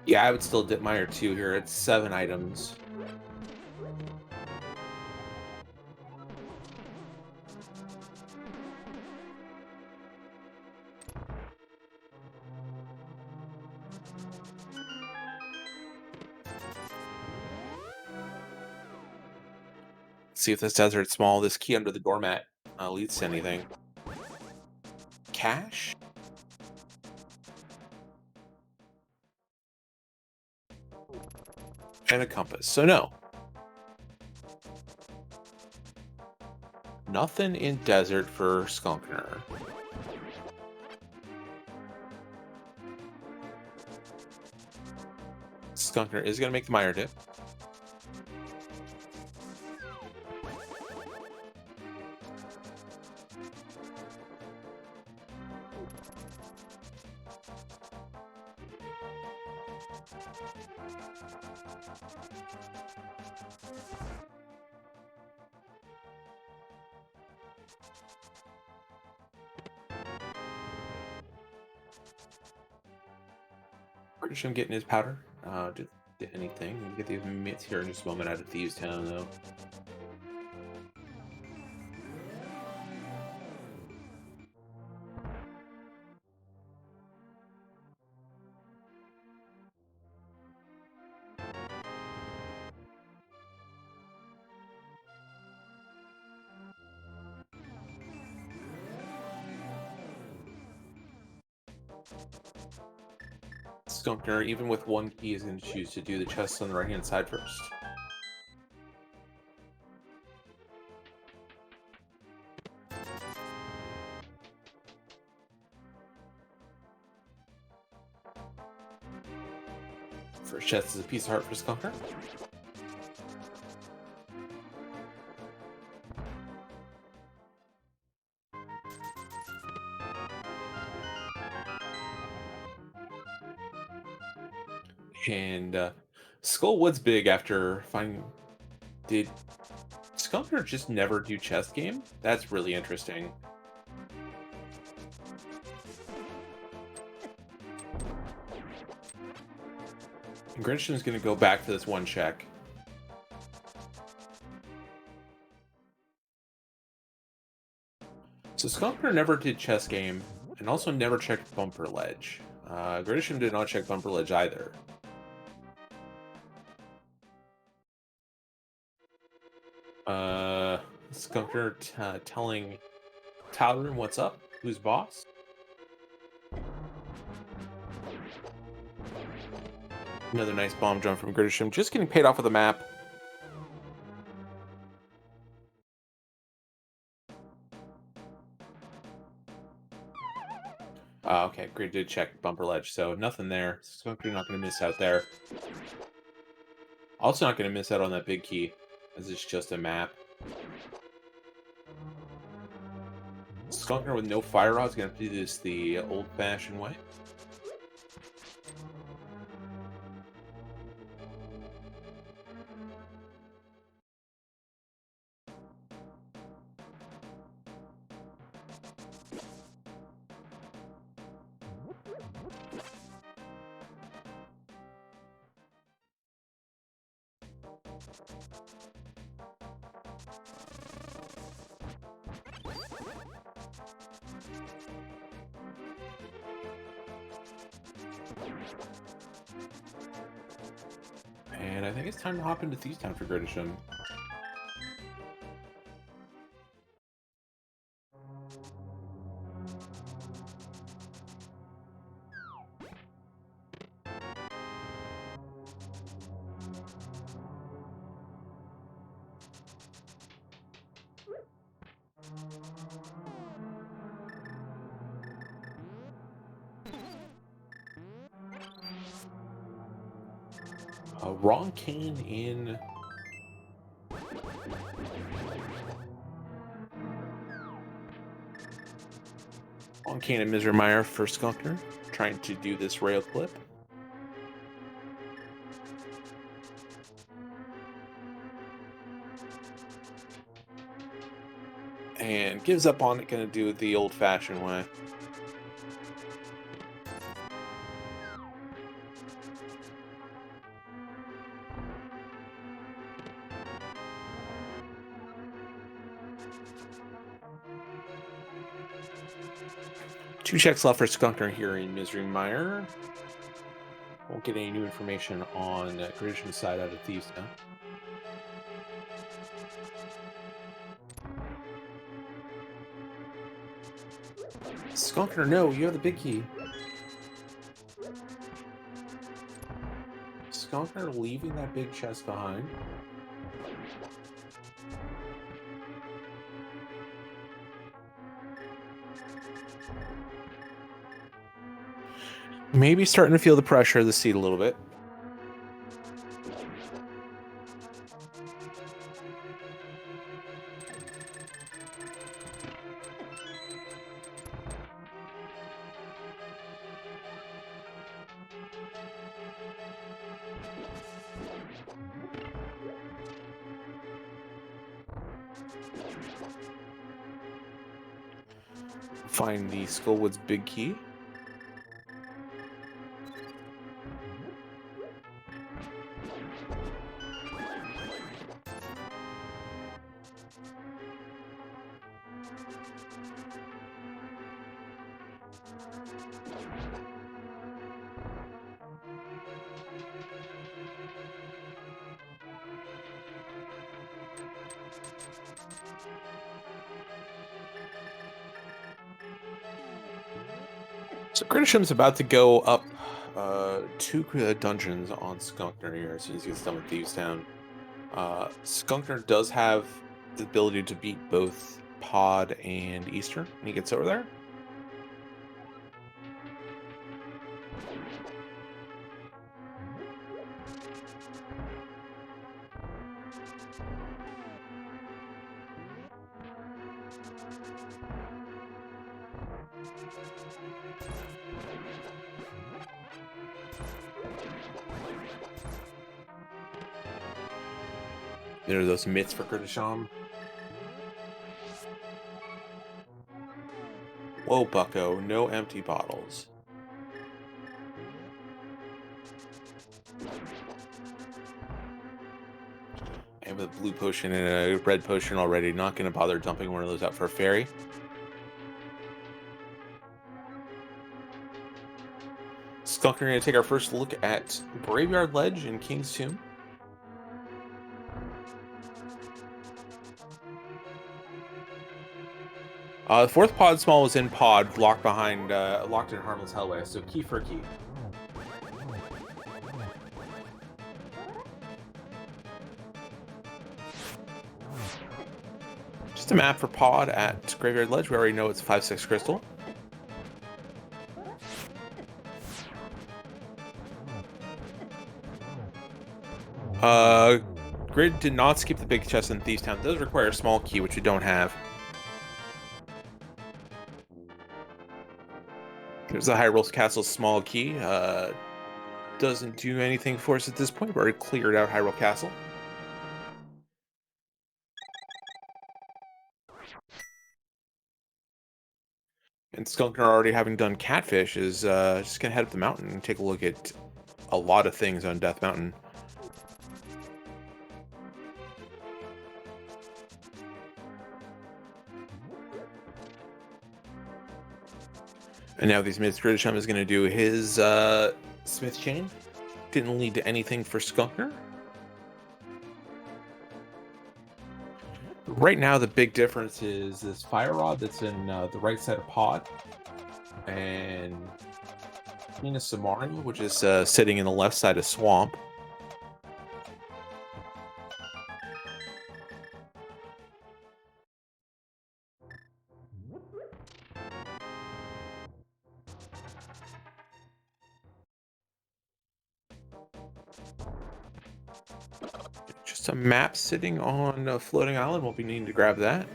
Yeah, I would still dip Mire 2 here. It's 7 items. See if this desert small, this key under the doormat leads to anything. Cash? And a compass. So no. Nothing in desert for Skunkner. Skunkner is going to make the Mire dip. Gridasham getting his powder. Did anything. We get the mitts here in just a moment out of Thieves Town, though. Skunkner, even with one key, is going to choose to do the chest on the right-hand side first. First chest is a piece of heart for Skunkner. And Skullwood's big after finding. Did Skunkner just never do chess game? That's really interesting. And Gridasham's going to go back for this one check. So Skunkner never did chess game and also never checked bumper ledge. Gridasham did not check bumper ledge either. Skunkner telling Talroom what's up, who's boss. Another nice bomb jump from Gridasham, just getting paid off of the map. Okay, Grid did check bumper ledge, so nothing there. Skunkner not going to miss out there. Also not going to miss out on that big key, as it's just a map. Skunkner with no fire rod is going to do this the old-fashioned way. And I think it's time to hop into Thieves Town for Gridasham. Wrong cane in. Wrong cane in Misermeyer for Skunkner, trying to do this rail clip. And gives up on it, gonna do it the old-fashioned way. Two checks left for Skunkner here in Misermeyer. Won't get any new information on Gridasham's side out of Thieves now. Skunkner, no, you have the big key. Skunkner leaving that big chest behind. Maybe starting to feel the pressure of the seat a little bit. Find the Skullwood's big key. So Gridasham's about to go up two dungeons on Skunkner here as soon as he gets done with Thieves Town. Skunkner does have the ability to beat both Pod and Eastern when he gets over there. There are those mitts for Gridasham. Whoa, bucko, no empty bottles. I have a blue potion and a red potion already. Not going to bother dumping one of those out for a fairy. Skunkner going to take our first look at Graveyard Ledge in King's Tomb. The fourth pod small was in pod, locked behind, locked in Harmless Hellway. So key for key. Just a map for pod at Graveyard Ledge. We already know it's 5/6 crystal. Grid did not skip the big chest in Thieves Town. It does require a small key, which we don't have. There's the Hyrule Castle small key. Doesn't do anything for us at this point. We already cleared out Hyrule Castle. And Skunkner, already having done Catfish, is just going to head up the mountain and take a look at a lot of things on Death Mountain. And now these mids, Gridasham is going to do his Smith Chain. Didn't lead to anything for Skunkner. Right now, the big difference is this Fire Rod that's in the right side of pod. And Nina Samari, which is sitting in the left side of Swamp. Just a map sitting on a floating island. We'll be needing to grab that.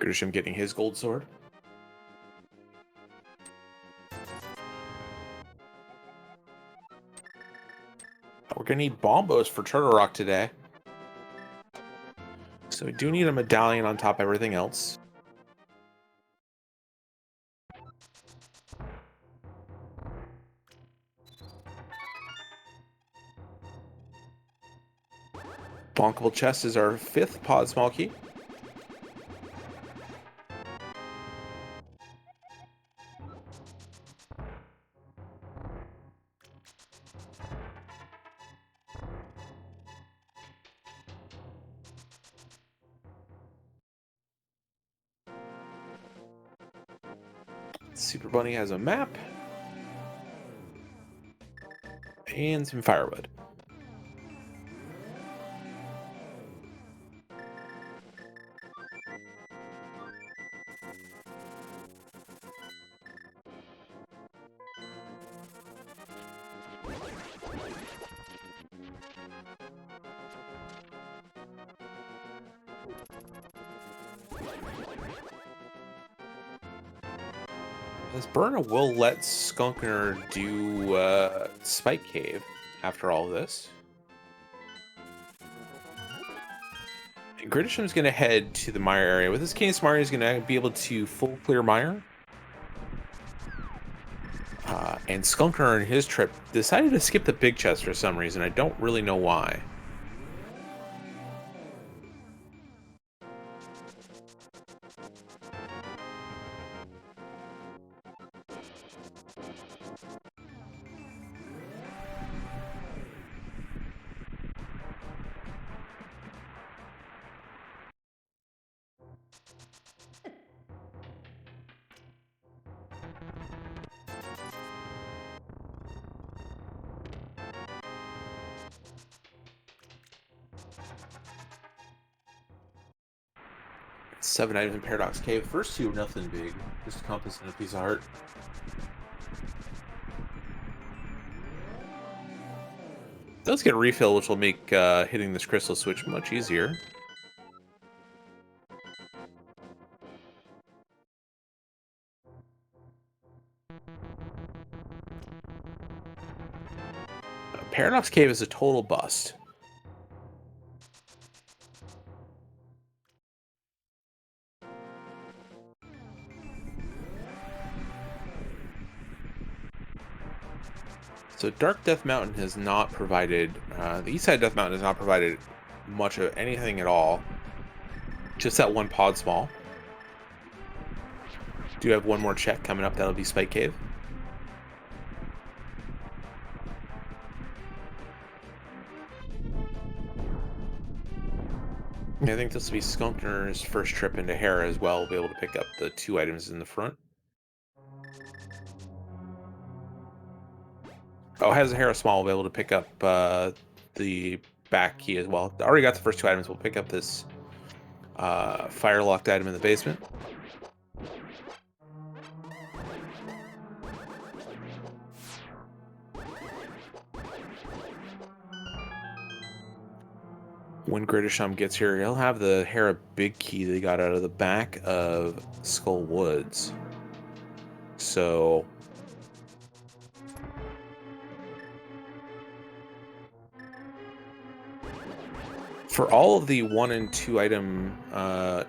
Gridasham getting his gold sword. We're gonna need bombos for Turtle Rock today. So we do need a medallion on top of everything else. Bonkable chest is our 5th pod small key. Super Bunny has a map and some firewood. This burner will let Skunkner do Spike Cave after all this. And Gridasham's going to head to the mire area. With this Canis Mire, he's going to be able to full clear mire. And Skunkner on his trip decided to skip the big chest for some reason. I don't really know why. Seven items in Paradox Cave. First two, nothing big. Just a compass and a piece of heart. Does get a refill, which will make hitting this crystal switch much easier. Paradox Cave is a total bust. So Dark Death Mountain has not provided, the East Side Death Mountain has not provided much of anything at all. Just that one pod small. Do have one more check coming up. That'll be Spike Cave. I think this will be Skunkner's first trip into Hera as well. We'll be able to pick up the 2 items in the front. Oh, has a Hera small. We'll be able to pick up the back key as well. Already got the first 2 items. We'll pick up this fire locked item in the basement. When Gridasham gets here, he'll have the Hera big key that he got out of the back of Skull Woods. So for all of the 1 and 2 item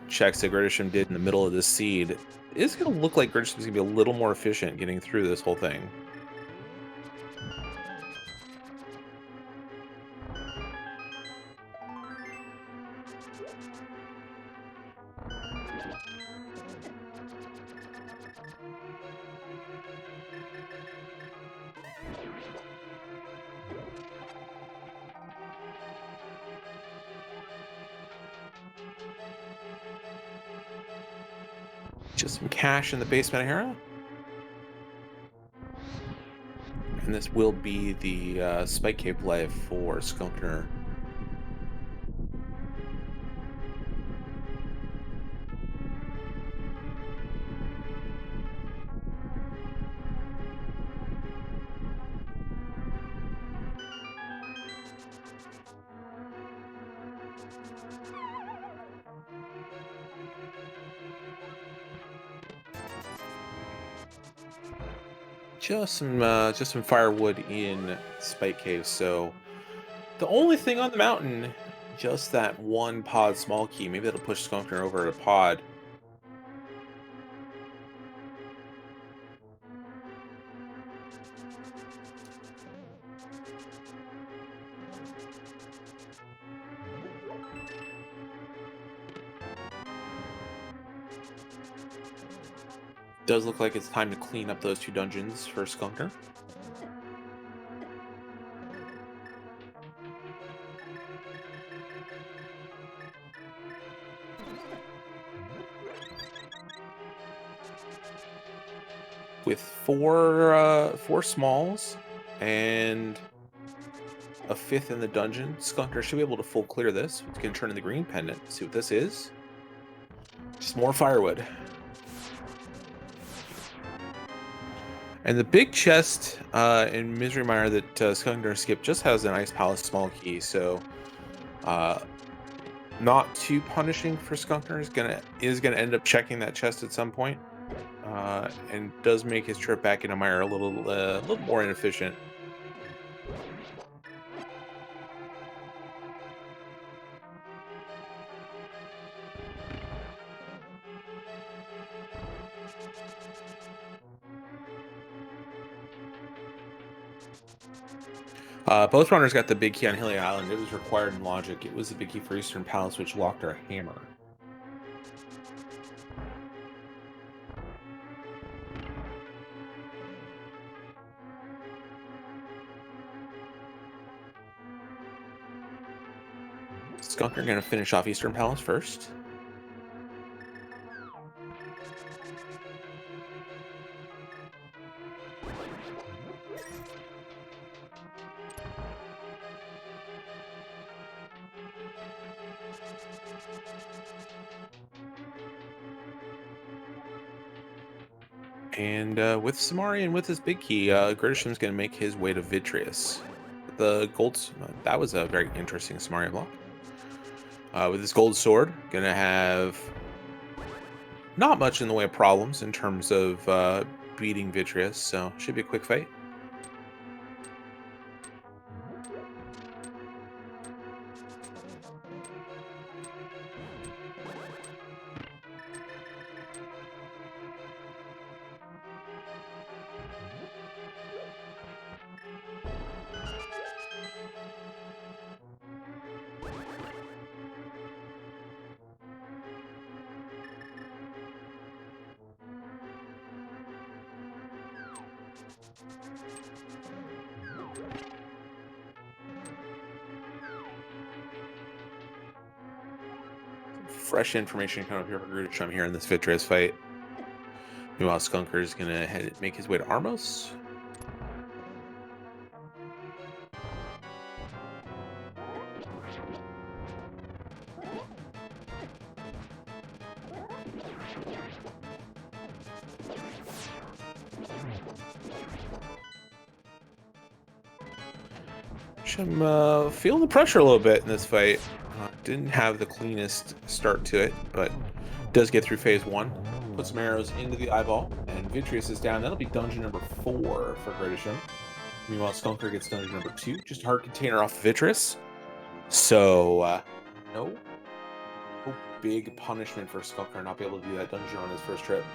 checks that Gridasham did in the middle of this seed, it's going to look like Gridasham's going to be a little more efficient getting through this whole thing. Just some cash in the basement of Hera. And this will be the Spike Cave play for Skunkner. Just some firewood in Spike Cave. So the only thing on the mountain, just that 1 pod small key. Maybe that'll push Skunkner over to pod. Does look like it's time to clean up those 2 dungeons for Skunkner. With 4 smalls and a 5th in the dungeon, Skunkner should be able to full clear this. We can turn in the green pendant. See what this is. Just more firewood. And the big chest in Misery Mire that Skunkner skipped just has an Ice Palace small key, so not too punishing for Skunkner. Is gonna end up checking that chest at some point, and does make his trip back into Mire a little more inefficient. Both runners got the big key on Hilly Island. It was required in logic. It was the big key for Eastern Palace, which locked our hammer. Skunkner going to finish off Eastern Palace first. And with Samari and with his big key, Gridasham's going to make his way to Vitreous. The golds, that was a very interesting Samari block. With his gold sword, going to have not much in the way of problems in terms of beating Vitreous, so should be a quick fight. fresh information coming up here for Gridasham here in this Vitreous fight. Meanwhile, Skunker is going to make his way to Armos. I'm feeling the pressure a little bit in this fight. Didn't have the cleanest start to it, but does get through phase 1. Put some arrows into the eyeball, and Vitreous is down. That'll be dungeon number 4 for Gridasham. Meanwhile, Skunker gets dungeon number 2. Just a hard container off Vitreous. So, no big punishment for Skunker not be able to do that dungeon on his first trip.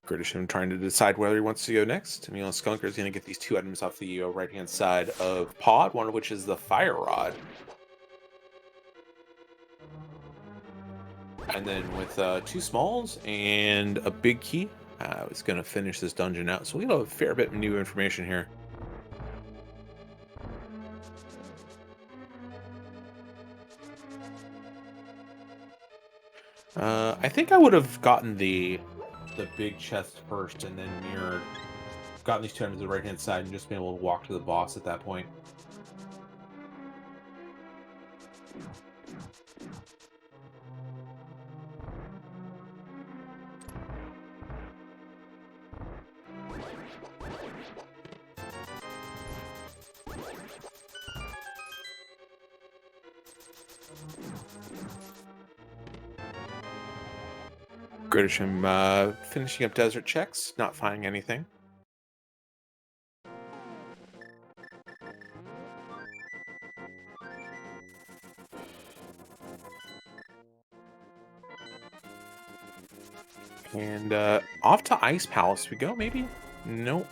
Gridasham trying to decide whether he wants to go next. Meanwhile, Skunker is going to get these 2 items off the right-hand side of Pod, one of which is the Fire Rod. And then with 2 smalls and a big key, it's going to finish this dungeon out. So we have a fair bit of new information here. I think I would have gotten the big chest first and then gotten these 2 items to the right-hand side and just been able to walk to the boss at that point. Gridasham finishing up desert checks, not finding anything. And off to Ice Palace we go, maybe? Nope.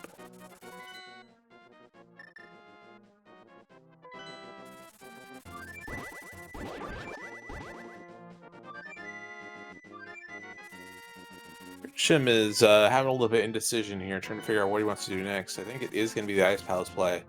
Shim is having a little bit of indecision here, trying to figure out what he wants to do next. I think it is going to be the Ice Palace play.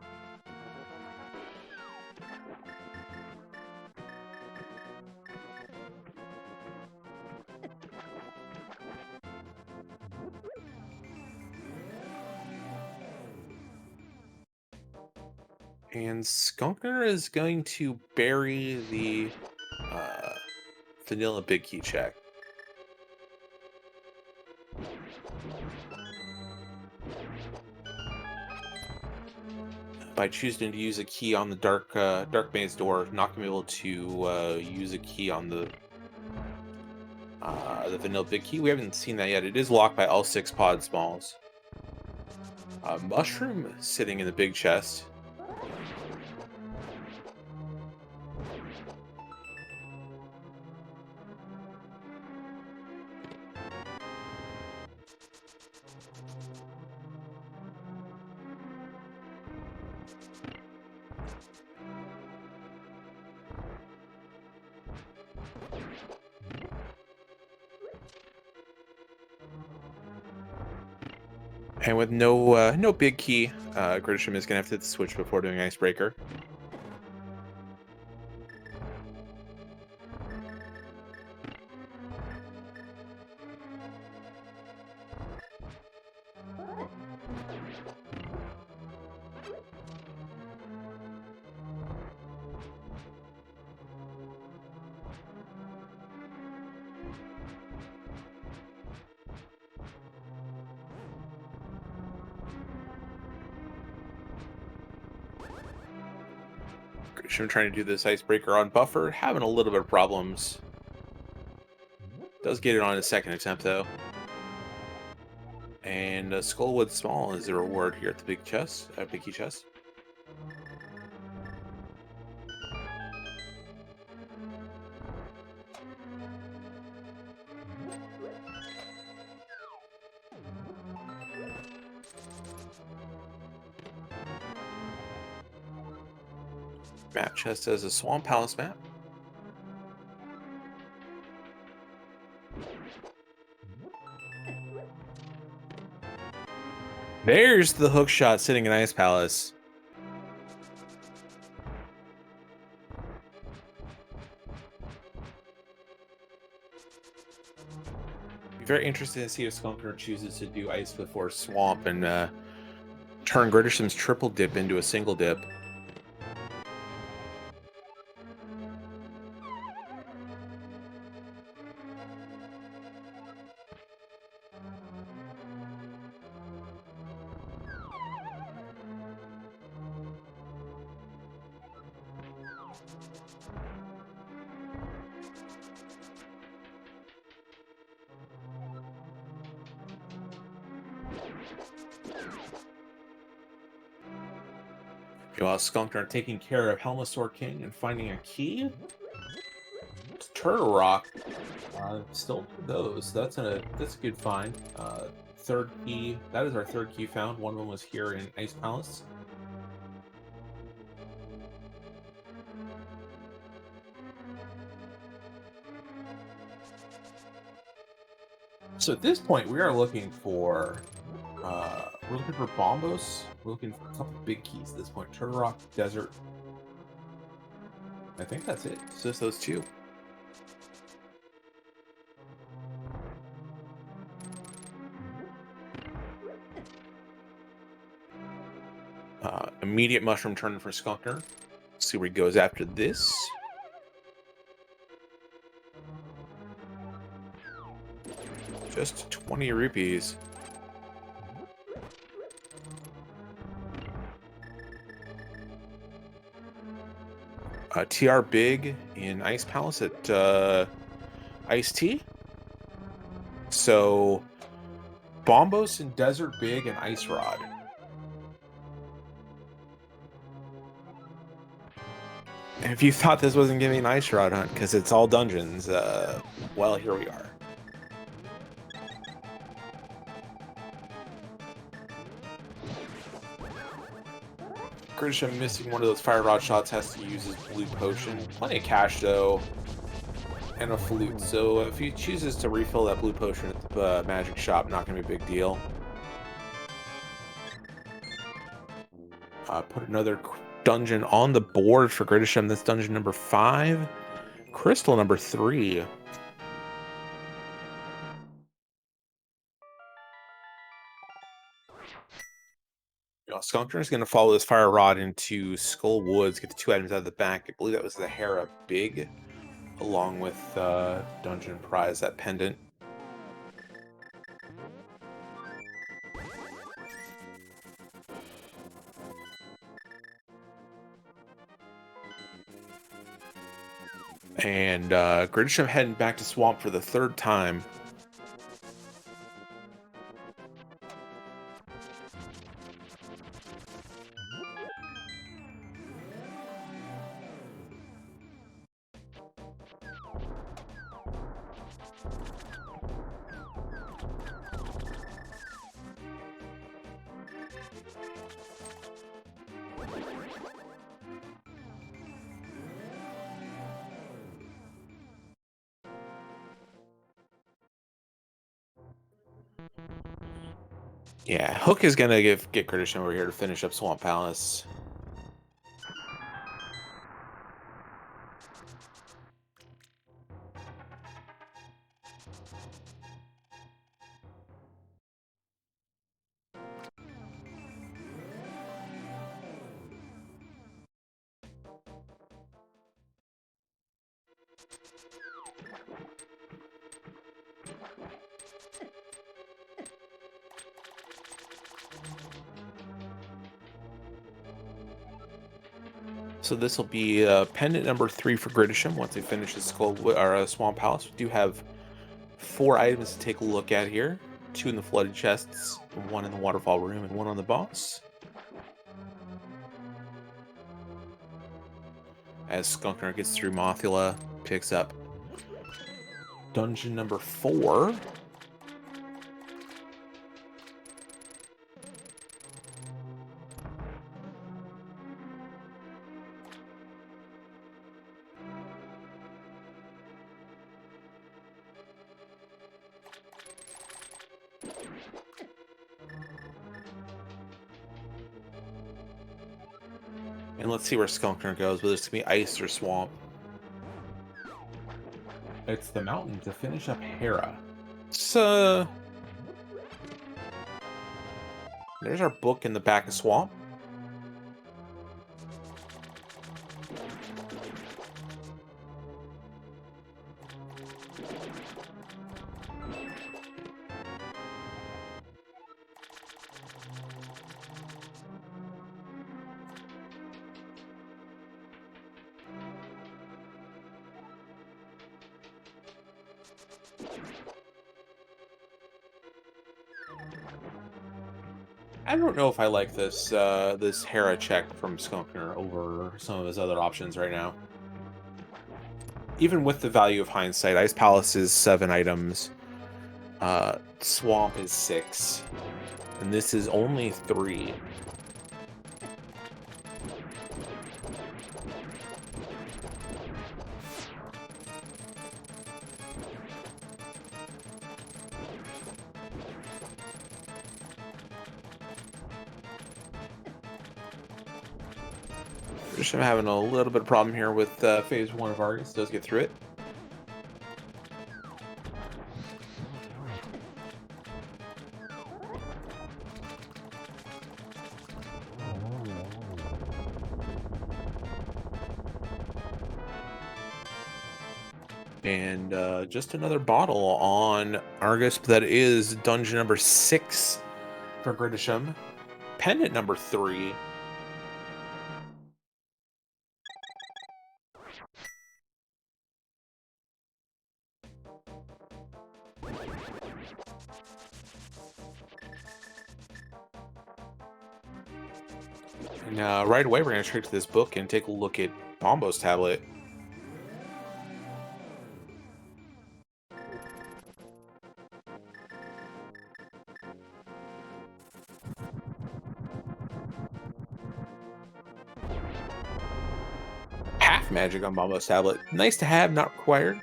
And Skunkner is going to bury the vanilla big key check. By choosing to use a key on the dark maze door, not gonna be able to use a key on the vanilla big key. We haven't seen that yet. It is locked by all 6 pod smalls. Mushroom sitting in the big chest. And with no big key, Gridasham is going to have to hit the switch before doing Icebreaker. I'm trying to do this Icebreaker on Buffer, having a little bit of problems. Does get it on his second attempt, though. And Skullwood Small is the reward here at the big key chest. Map chest has a Swamp Palace map. There's the hook shot sitting in Ice Palace. Be very interested to see if Skunkner chooses to do Ice before Swamp and turn Gridasham's triple dip into a single dip. While Skunkner taking care of Helmasaur King and finding a key. It's Turtle Rock. Still do those. That's a good find. Third key. That is our third key found. One of them was here in Ice Palace. So at this point, we are looking for Bombos. We're looking for a couple of big keys at this point. Turtle Rock, Desert. I think that's it. It's just those two. Immediate mushroom turn for Skunkner. See where he goes after this. Just 20 rupees. TR Big in Ice Palace at Ice Tea. So Bombos and Desert Big and Ice Rod. And if you thought this wasn't giving an Ice Rod hunt because it's all dungeons, well, here we are. Gridasham missing one of those fire rod shots, has to use his blue potion. Plenty of cash though, and a flute. So if he chooses to refill that blue potion at the magic shop, not gonna be a big deal. Put another dungeon on the board for Gridasham. That's dungeon number 5, crystal number 3. Skunkner is going to follow this fire rod into Skull Woods, get the 2 items out of the back. I believe that was the Hera Big, along with Dungeon Prize, that pendant. And Gridasham heading back to Swamp for the 3rd time. Yeah, Hook is gonna get Gridasham over here to finish up Swamp Palace. So this will be pendant number 3 for Gridasham once he finishes Swamp Palace. We do have 4 items to take a look at here. 2 in the flooded chests, 1 in the waterfall room, and 1 on the boss. As Skunkner gets through Mothula, picks up dungeon number 4. And let's see where Skunkner goes, whether it's going to be ice or swamp. It's the mountain to finish up Hera. So, there's our book in the back of swamp. I don't know if I like this this Hera check from Skunkner over some of his other options right now. Even with the value of hindsight, Ice Palace is 7 items, Swamp is 6, and this is only 3. Just having a little bit of problem here with phase 1 of Argus. Does get through it. And just another bottle on Argus. That is dungeon number 6 for Gridasham. Pendant number 3. And right away, we're going to turn to this book and take a look at Bombo's tablet. Half magic on Bombo's tablet. Nice to have, not required.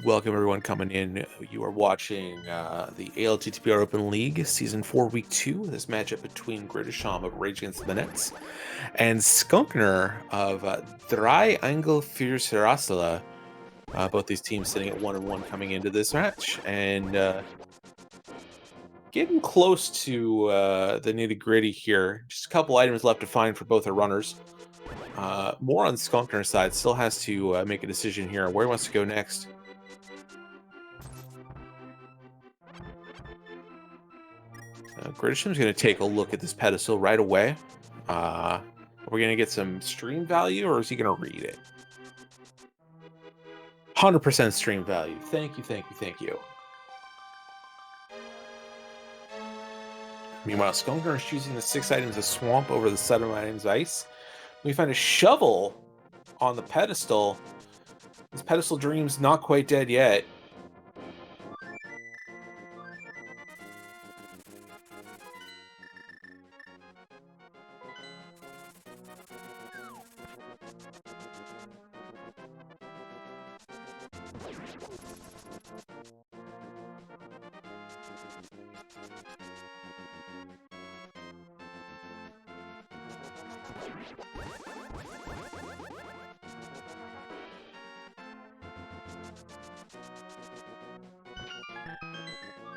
Welcome everyone coming in. You are watching the ALTTPR Open League Season 4 Week 2. This matchup between Gridasham of Rage Against the Nets and Skunkner of Triangle Fiercerasala. Both these teams sitting at 1-1 coming into this match. And getting close to the nitty-gritty here. Just a couple items left to find for both the runners. More on Skunkner's side. Still has to make a decision here. Where he wants to go next. Gridasham's going to take a look at this pedestal right away. Are we going to get some stream value, or is he going to read it? 100% stream value. Thank you, thank you, thank you. Meanwhile, Skunkner is choosing the 6 items of swamp over the 7 items of ice. We find a shovel on the pedestal. This pedestal dream's not quite dead yet.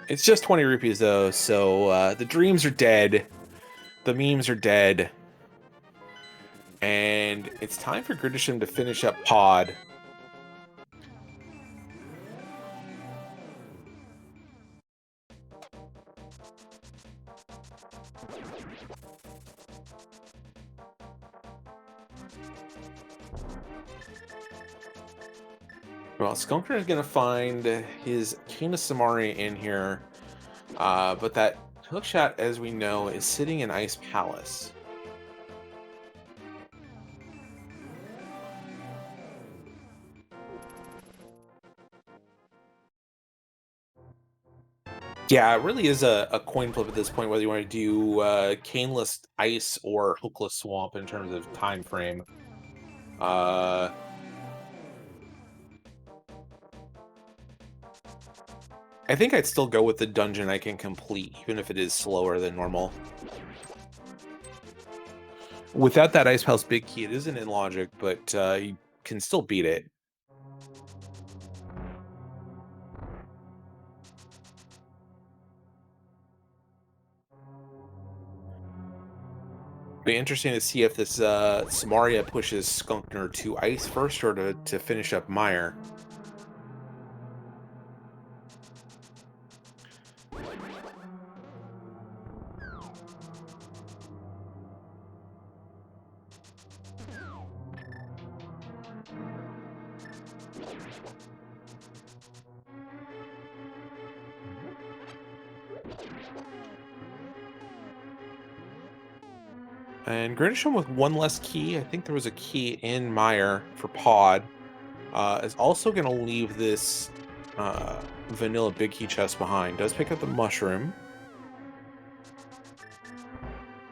It's just 20 rupees, though, so the dreams are dead. The memes are dead. And it's time for Gridasham to finish up Pod. Well, Skunkner is going to find his Kina Samari in here, but that hookshot, as we know, is sitting in Ice Palace. Yeah, it really is a coin flip at this point, whether you want to do caneless ice or hookless swamp in terms of time frame. I think I'd still go with the dungeon I can complete, even if it is slower than normal. Without that Ice Palace Big Key, it isn't in logic, but you can still beat it. Be interesting to see if this Samaria pushes Skunkner to ice first or to finish up Meyer. And Gridasham with one less key. I think there was a key in Meyer for Pod. Is also going to leave this vanilla big key chest behind. Does pick up the mushroom.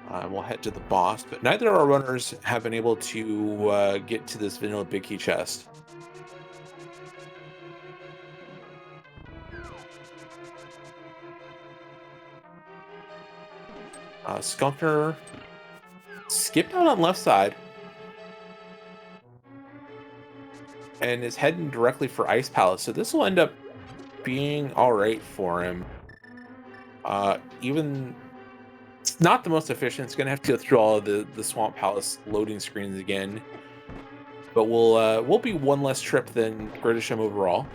We'll head to the boss, but neither of our runners have been able to get to this vanilla big key chest. Skunkner skipped out on left side and is heading directly for Ice Palace, so this will end up being all right for him. Even it's not the most efficient. It's gonna have to go through all of the Swamp Palace loading screens again, but we'll be one less trip than Gridasham overall.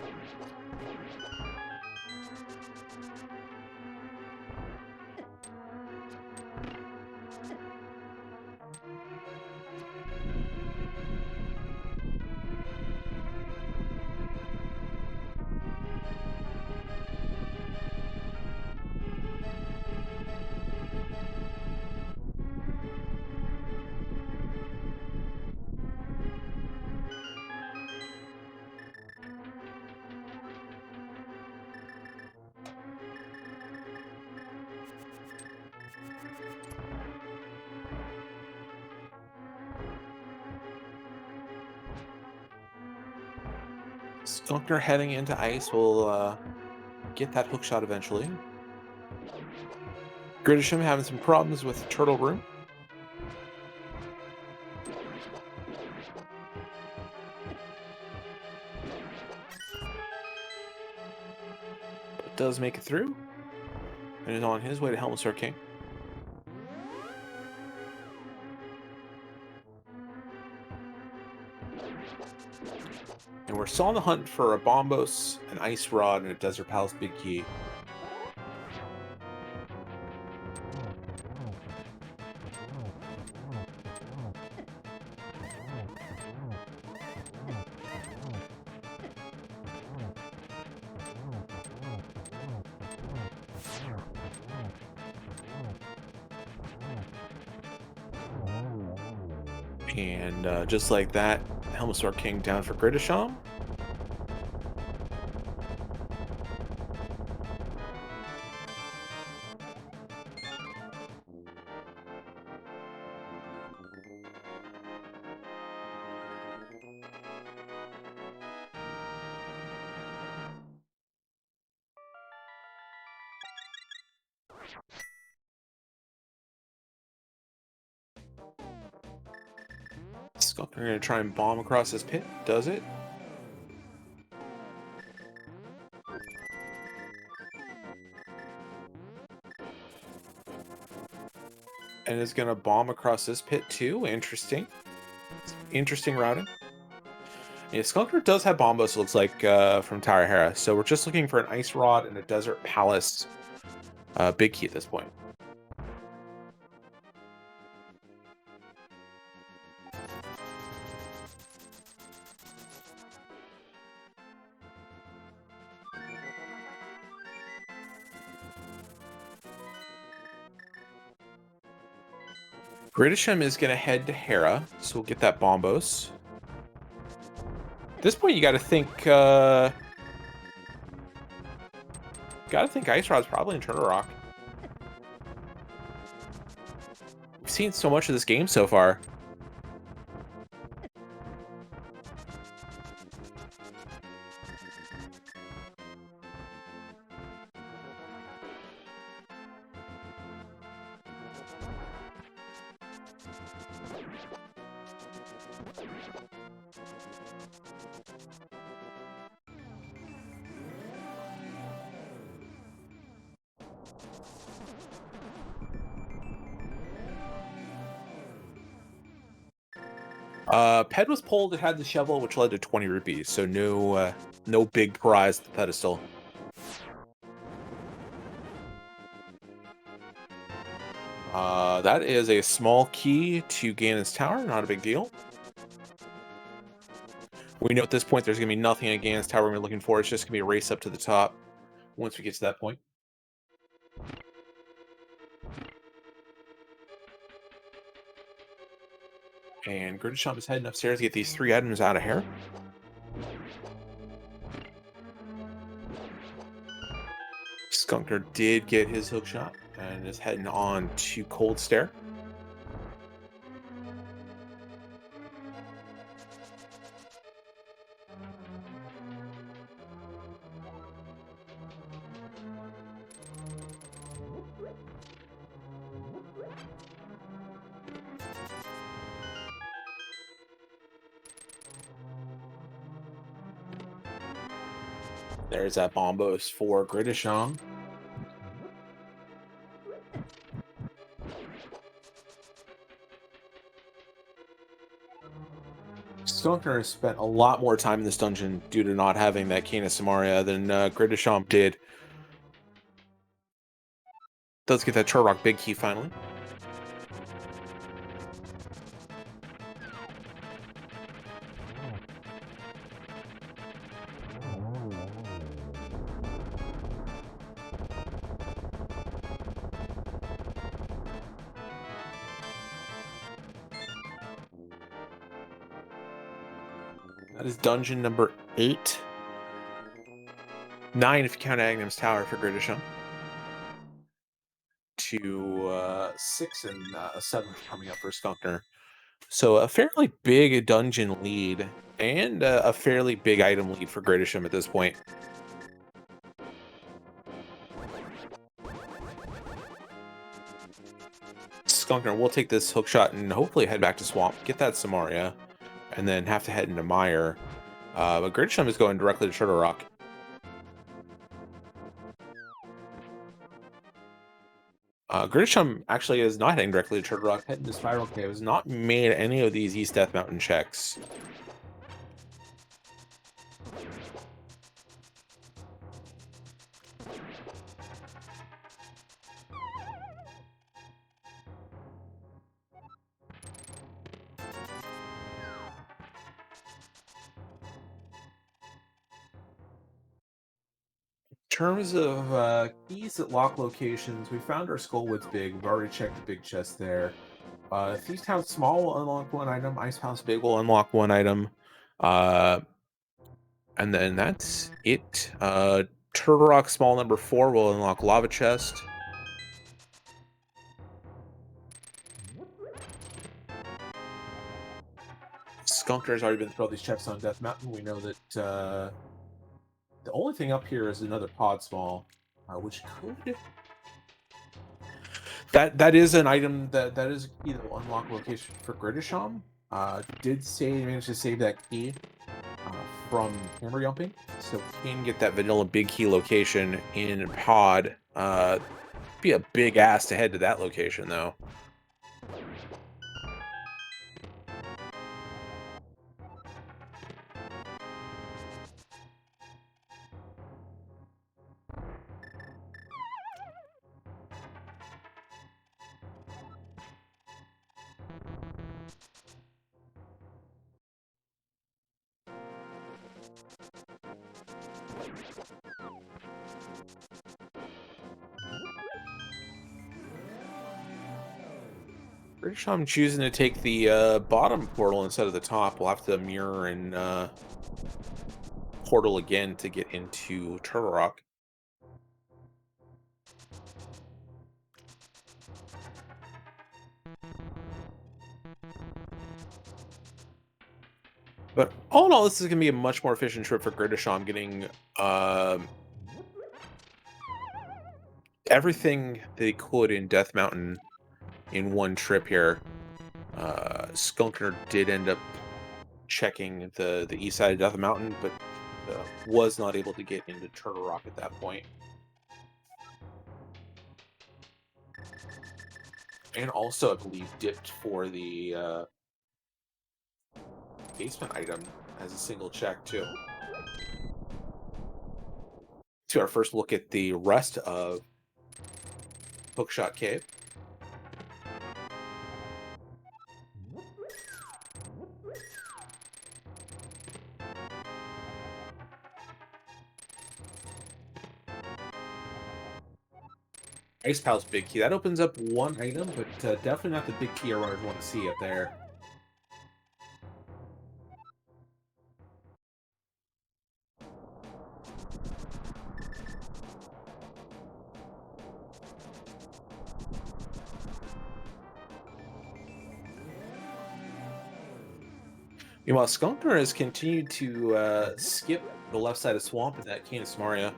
Skunkner heading into ice will get that hook shot eventually. Gridasham having some problems with Turtle Room. But does make it through. And is on his way to Helmstar King. And we're still on the hunt for a Bombos, an Ice Rod, and a Desert Palace Big Key. And just like that, Helmstar King down for Gridasham. Skunkner going to try and bomb across this pit. Does it? And is going to bomb across this pit too. Interesting. Interesting routing. Yeah, Skunkner does have Bombos, it looks like, from Tower Hera. So we're just looking for an Ice Rod and a Desert Palace Big Key at this point. Gridasham is going to head to Hera, so we'll get that Bombos. At this point, you got to think Ice Rod's probably in Turtle Rock. We've seen so much of this game so far. Ped was pulled. It had the shovel, which led to 20 rupees. So no big prize at the pedestal. That is a small key to Ganon's tower. Not a big deal. We know at this point there's going to be nothing at Ganon's tower we're looking for. It's just going to be a race up to the top once we get to that point. And Gridasham is heading upstairs to get these 3 items out of here. Skunkner did get his hook shot and is heading on to Cold Stare. There's that bombos for Gridasham. Skunkner has spent a lot more time in this dungeon due to not having that Cane of Samaria than Gridasham did. Does get that Turrock big key finally. That is dungeon number 8. 9 if you count Agnum's Tower for Gridasham. To 6 and 7 coming up for Skunkner. So a fairly big dungeon lead and a fairly big item lead for Gridasham at this point. Skunkner will take this hook shot and hopefully head back to Swamp, get that Samaria, and then have to head into Mire. But Gridasham is going directly to Turtle Rock. Gridasham actually is not heading directly to Turtle Rock, heading to Spiral Cave. Has not made any of these East Death Mountain checks. In terms of keys at lock locations, we found our Skullwood's big. We've already checked the big chest there. Thieves Town Small will unlock 1 item. Ice House Big will unlock 1 item. And then that's it. Turtle Rock Small number 4 will unlock Lava Chest. Skunkner's already been through all these checks on Death Mountain. We know that the only thing up here is another Pod Small, which could... That is an item that is either unlock location for Gridasham. Did manage to save that key from hammer jumping, so can get that vanilla big key location in Pod. Be a big ass to head to that location though. I'm choosing to take the bottom portal instead of the top. We'll have to mirror and portal again to get into Turtle Rock. But all in all, this is going to be a much more efficient trip for Gridasham, getting everything they could in Death Mountain in one trip here. Skunkner did end up checking the east side of Death Mountain, but was not able to get into Turtle Rock at that point. And also, I believe, dipped for the basement item as a single check, too. To our first look at the rest of Hookshot Cave. Ice Pal's big key. That opens up one item, but definitely not the big key I want to see up there. Meanwhile, Skunkner has continued to skip the left side of Swamp in that Canis Maria.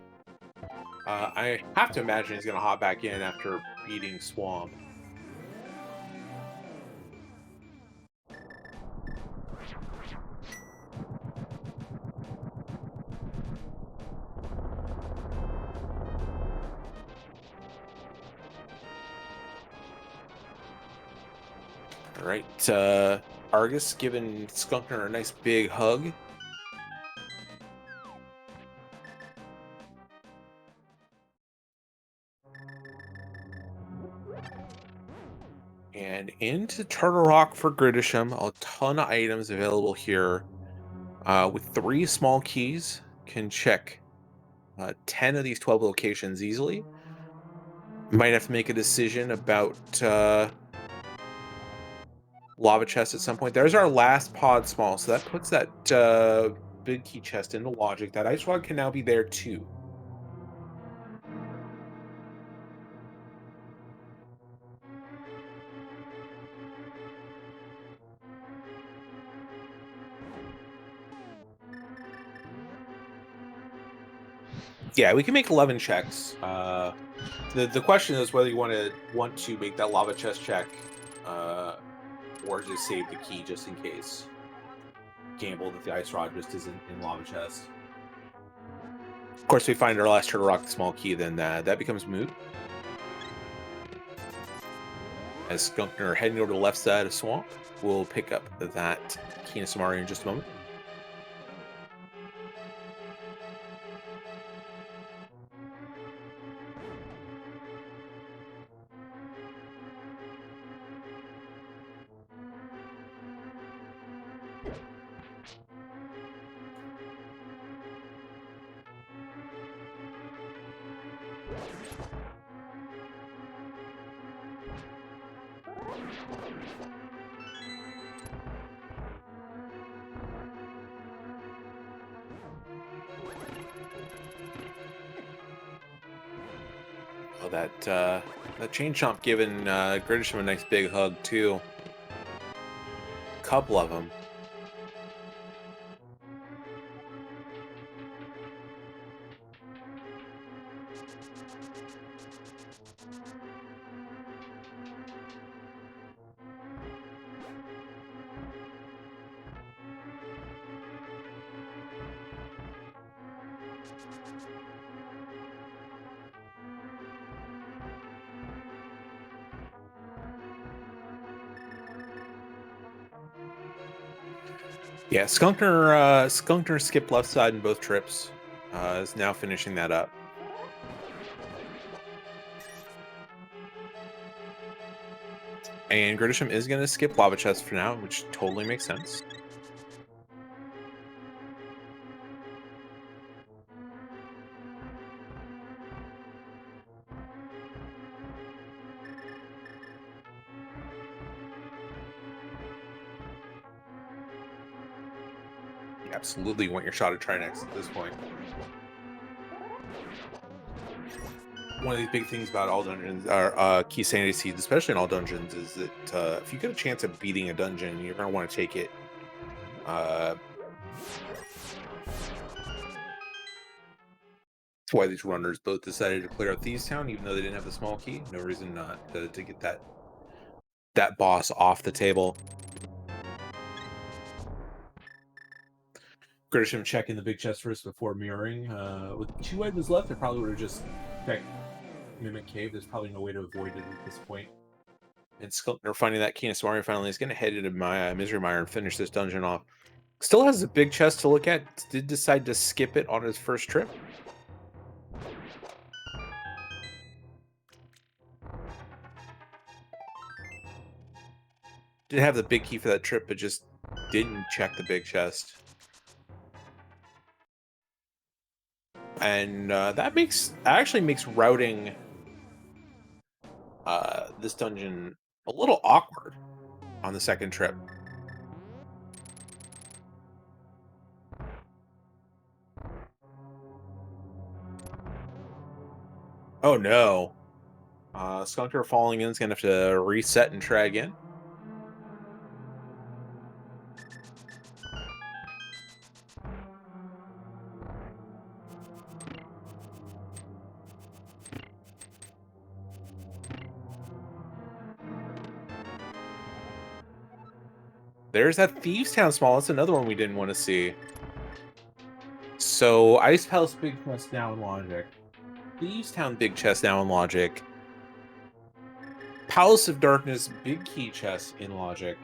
I have to imagine he's going to hop back in after beating Swamp. All right, Argus giving Skunkner a nice big hug. And into Turtle Rock for Gridasham. A ton of items available here. With 3 small keys, can check 10 of these 12 locations easily. Might have to make a decision about lava chest at some point. There's our last pod small, so that puts that big key chest into logic. That ice rod can now be there too. Yeah, we can make 11 checks. The question is whether you want to make that lava chest check, or just save the key just in case. Gamble that the ice rod just isn't in lava chest. Of course, we find our last turtle rock, the small key, then that becomes moot. As Skunkner heading over to the left side of Swamp, we'll pick up that Canis Maria in just a moment. Oh, that chain chomp giving Gridasham a nice big hug too. Couple of them. Yeah, Skunkner skipped left side in both trips. Is now finishing that up. And Gridasham is going to skip lava chest for now, which totally makes sense. You absolutely want your shot at Trinex at this point. One of these big things about all dungeons are key sanity seeds, especially in all dungeons, is that if you get a chance of beating a dungeon, you're going to want to take it. That's why these runners both decided to clear out Thieves Town, even though they didn't have the small key. No reason not to get that boss off the table. Gridasham checking the big chest first before mirroring. With 2 items left, I probably would have just checked Mimic Cave. There's probably no way to avoid it at this point. And Skunkner finding that Canis Maria finally is going to head into my Misery Mire and finish this dungeon off. Still has a big chest to look at. Did decide to skip it on his first trip. Did have the big key for that trip, but just didn't check the big chest. And that actually makes routing this dungeon a little awkward on the second trip. Oh no. Skunkner falling in is gonna have to reset and try again. There's that Thieves Town Small. That's another one we didn't want to see. So Ice Palace Big Chest now in Logic. Thieves Town Big Chest now in Logic. Palace of Darkness Big Key Chest in Logic.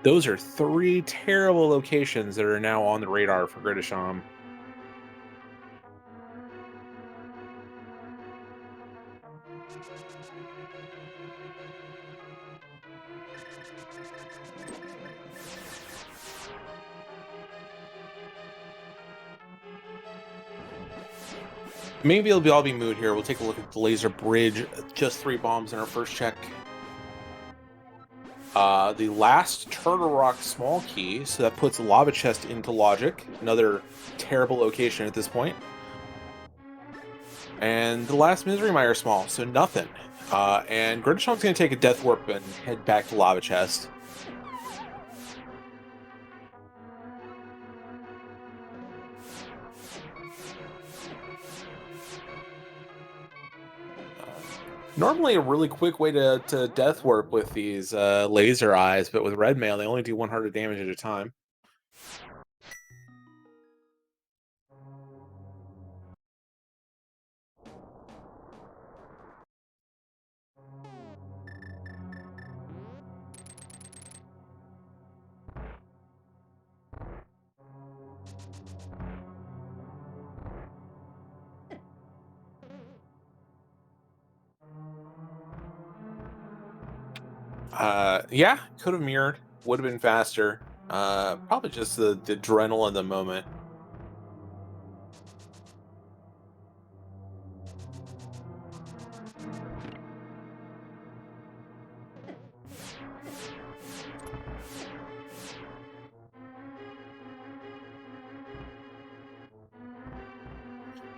Those are 3 terrible locations that are now on the radar for Gridasham. Maybe it'll all be moot here. We'll take a look at the laser bridge. Just 3 bombs in our first check. The last Turtle Rock small key, so that puts Lava Chest into Logic. Another terrible location at this point. And the last Misery Mire small, so nothing. And Gridasham's going to take a Death Warp and head back to Lava Chest. Normally a really quick way to Death Warp with these laser eyes, but with Red Mail, they only do 100 damage at a time. Yeah, could have mirrored, would have been faster. Probably just the adrenaline of the moment.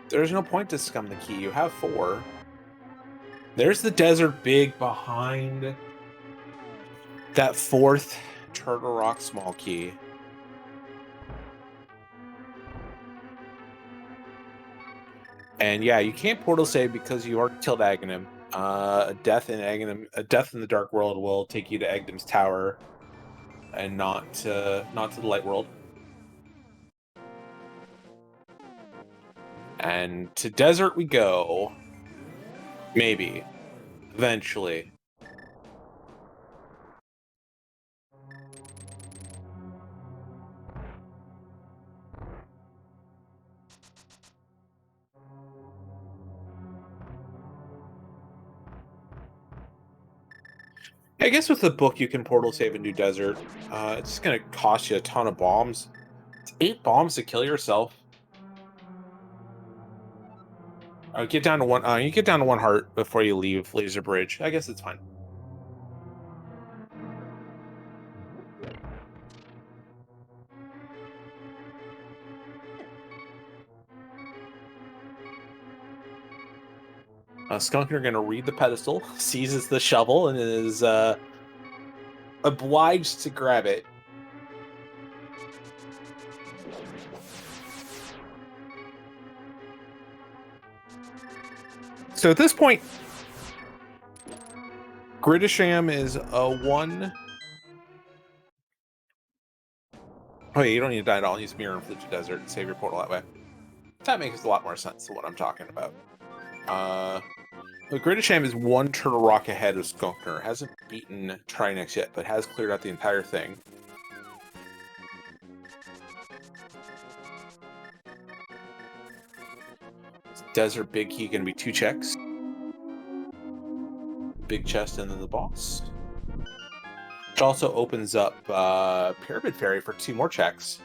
There's no point to scum the key. You have 4. There's the Desert Big behind that 4th Turtle Rock small key. And yeah, you can't portal save because you already killed Aghanim. A death in the Dark World will take you to Aghanim's tower, and not to the Light World. And to Desert we go. Maybe. Eventually. I guess with the book you can portal save and do Desert. It's just gonna cost you a ton of bombs. It's 8 bombs to kill yourself. Get down to 1. You get down to 1 heart before you leave Laser Bridge. I guess it's fine. Skunkner going to read the pedestal, seizes the shovel, and is obliged to grab it. So at this point, Gridasham is a 1. Oh, yeah, you don't need to die at all. Use Mirror and Flee to Desert and save your portal that way. That makes a lot more sense than what I'm talking about. Gridasham is one Turtle Rock ahead of Skunkner. Hasn't beaten Trinex yet, but has cleared out the entire thing. Desert Big Key going to be 2 checks. Big Chest and then the boss. Which also opens up Pyramid Fairy for 2 more checks.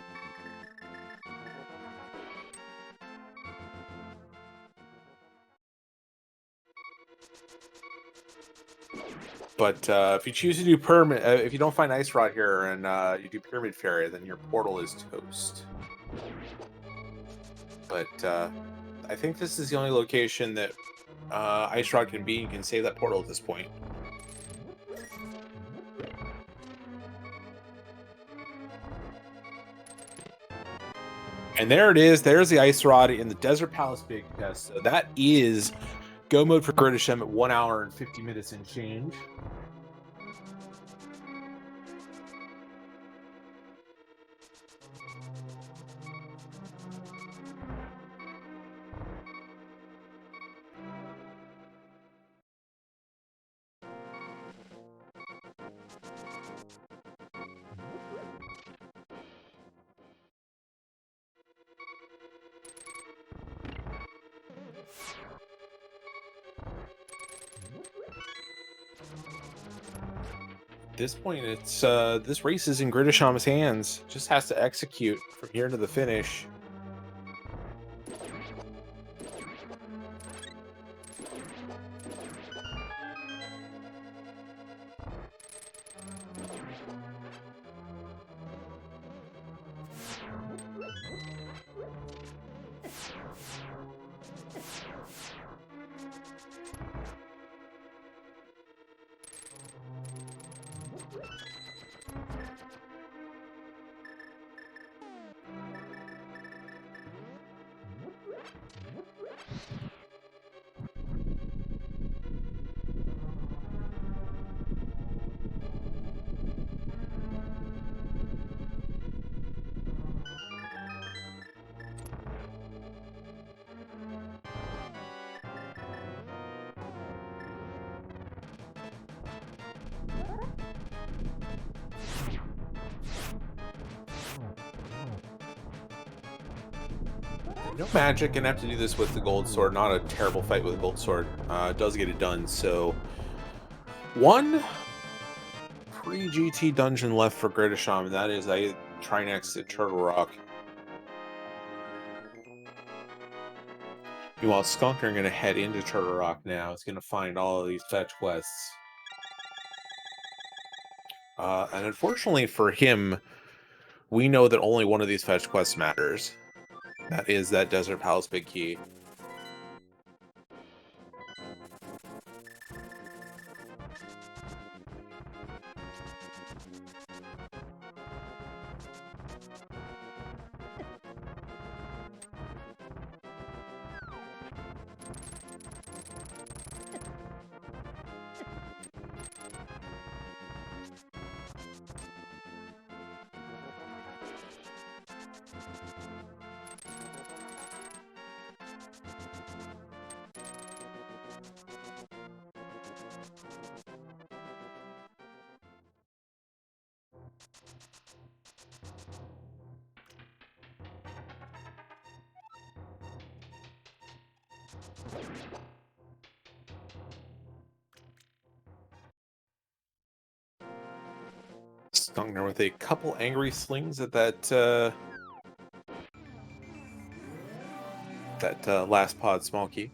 But if you choose to do if you don't find Ice Rod here and you do Pyramid Fairy, then your portal is toast. But I think this is the only location that Ice Rod can be. You can save that portal at this point. And there it is. There's the Ice Rod in the Desert Palace Big Chest. So that is go mode for Gridasham at 1 hour and 50 minutes and change. At this point, it's this race is in Gridasham's hands. Just has to execute from here to the finish. No magic, gonna have to do this with the gold sword. Not a terrible fight with the gold sword. Does get it done. So, one pre-GT dungeon left for Gridasham, and that is Trinex at Turtle Rock. Meanwhile, Skunkner gonna head into Turtle Rock now. It's gonna find all of these fetch quests. And unfortunately for him, we know that only one of these fetch quests matters. That is that Desert Palace Big Key. Skunkner with a couple angry slings at that last pod small key.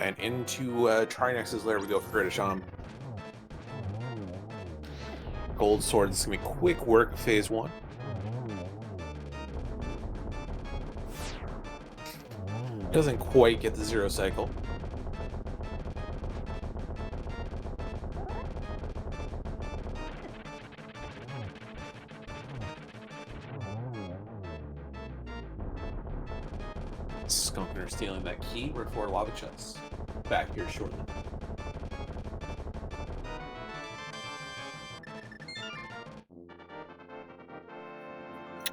And into Trinex's lair we go for Gridasham. Gold sword, this is going to be quick work phase 1. Doesn't quite get the 0 cycle. Skunkner stealing that key. We're for lava chests. Back here shortly.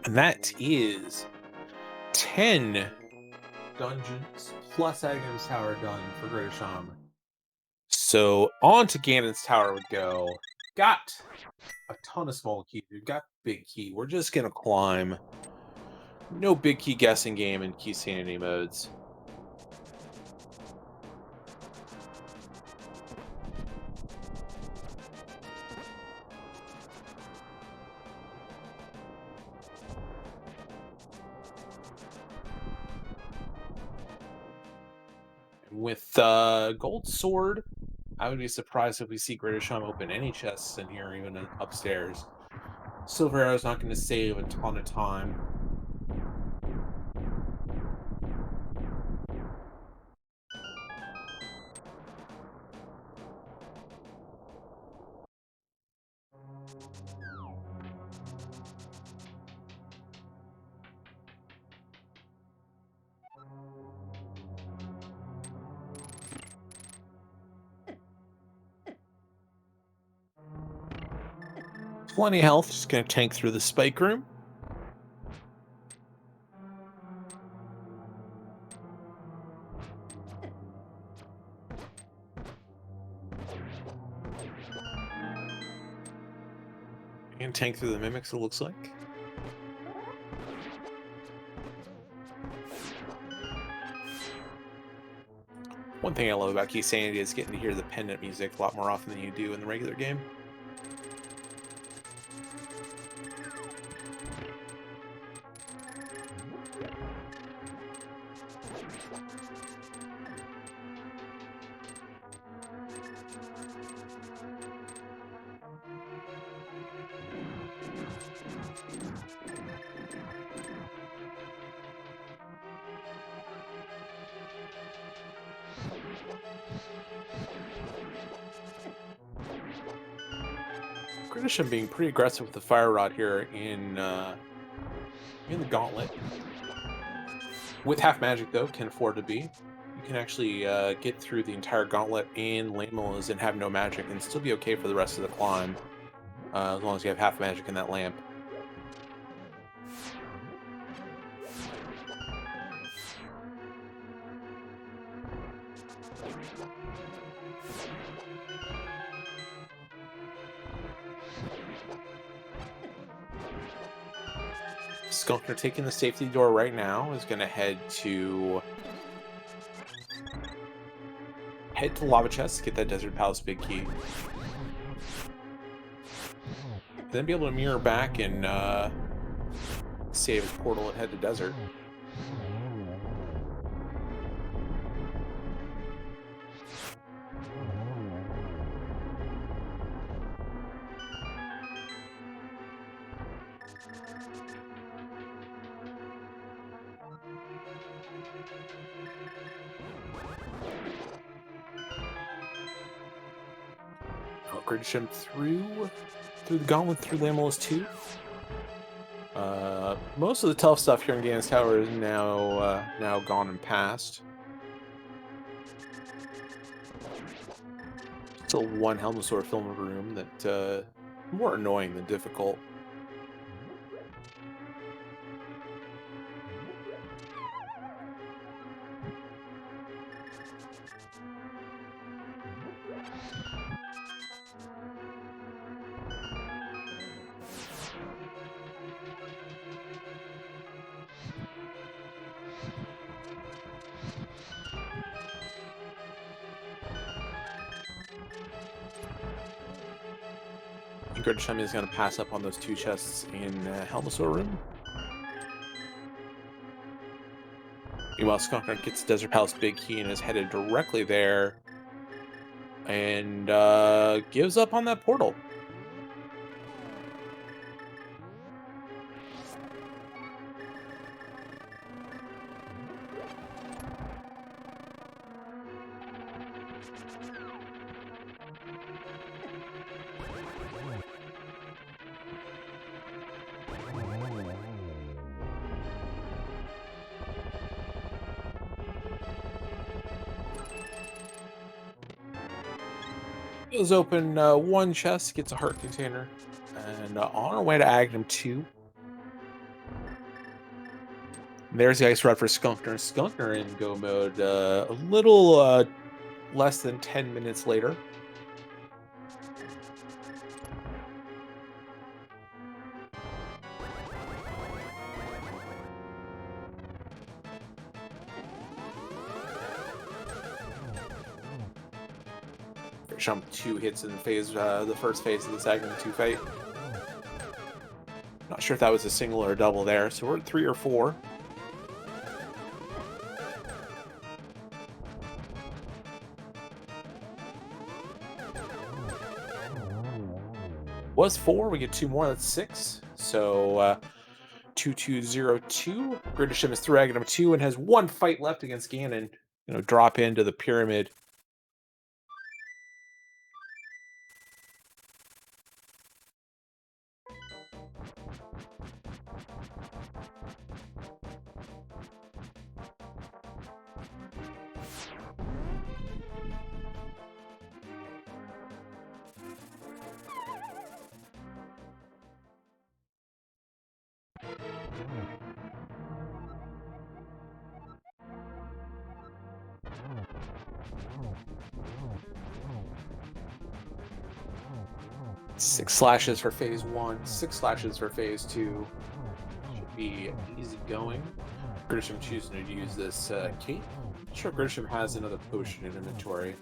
And that is 10 dungeons plus Agham's Tower done for Gridasham. So on to Ganon's Tower would go. Got a ton of small keys. We've got big key. We're just gonna climb. No big key guessing game and key sanity modes. With Gold Sword, I would be surprised if we see Gridasham open any chests in here, even upstairs. Silver Arrow's not going to save a ton of time. Plenty of health, just going to tank through the spike room. And tank through the mimics, it looks like. One thing I love about Key Sanity is getting to hear the pendant music a lot more often than you do in the regular game. Gridasham being pretty aggressive with the fire rod here in the gauntlet. With half magic though, can afford to be. You can actually get through the entire gauntlet and Lamels and have no magic and still be okay for the rest of the climb, as long as you have half magic in that lamp. Skunkner taking the safety door right now is going to head to Lava Chest, get that Desert Palace big key. Then be able to mirror back and save his portal and head to Desert. Gridasham through the gauntlet through Lamels 2. Most of the tough stuff here in Ganon's Tower is now gone and past. Still one Helmosaur film room that more annoying than difficult. Gridasham is going to pass up on those two chests in Helmosaur room. Meanwhile, Skunkner gets Desert Palace big key and is headed directly there, and gives up on that portal. Heals open one chest, gets a heart container, and on our way to Agnum 2. There's the ice rod for Skunkner. Skunkner in go mode a little less than 10 minutes later. Jump 2 hits in the first phase of the Agnum 2 fight. Not sure if that was a single or a double there, so we're at 3 or 4. Was 4, we get 2 more, that's 6. So 2202. Gridasham is through Agnum 2 and has 1 fight left against Ganon. Drop into the pyramid. Six slashes for phase 1, 6 slashes for phase 2. Should be easy going. Gridasham choosing to use this cape. Not sure if Gridasham has another potion in inventory.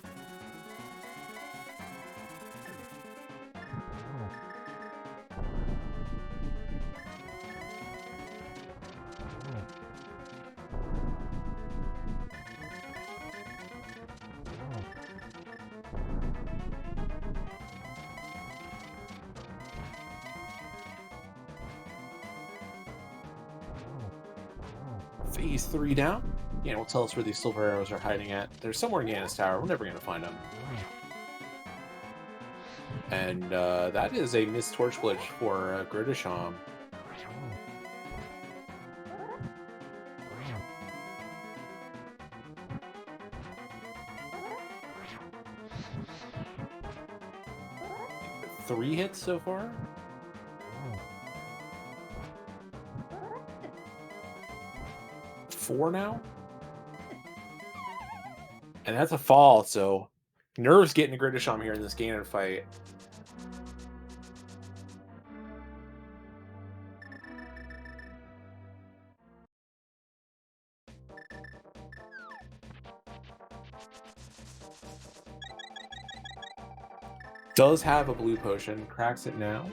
Phase 3 down. Yeah, will tell us where these silver arrows are hiding at. They're somewhere in Ganon's tower. We're never going to find them. And that is a missed torch glitch for Gridasham. Three hits so far. Four now. And that's a fall, so nerves getting to Gridasham here in this Ganon fight. Does have a blue potion, cracks it now.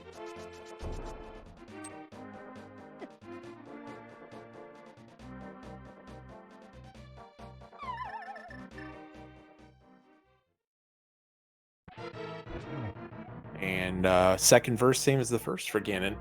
And second verse, same as the first for Ganon.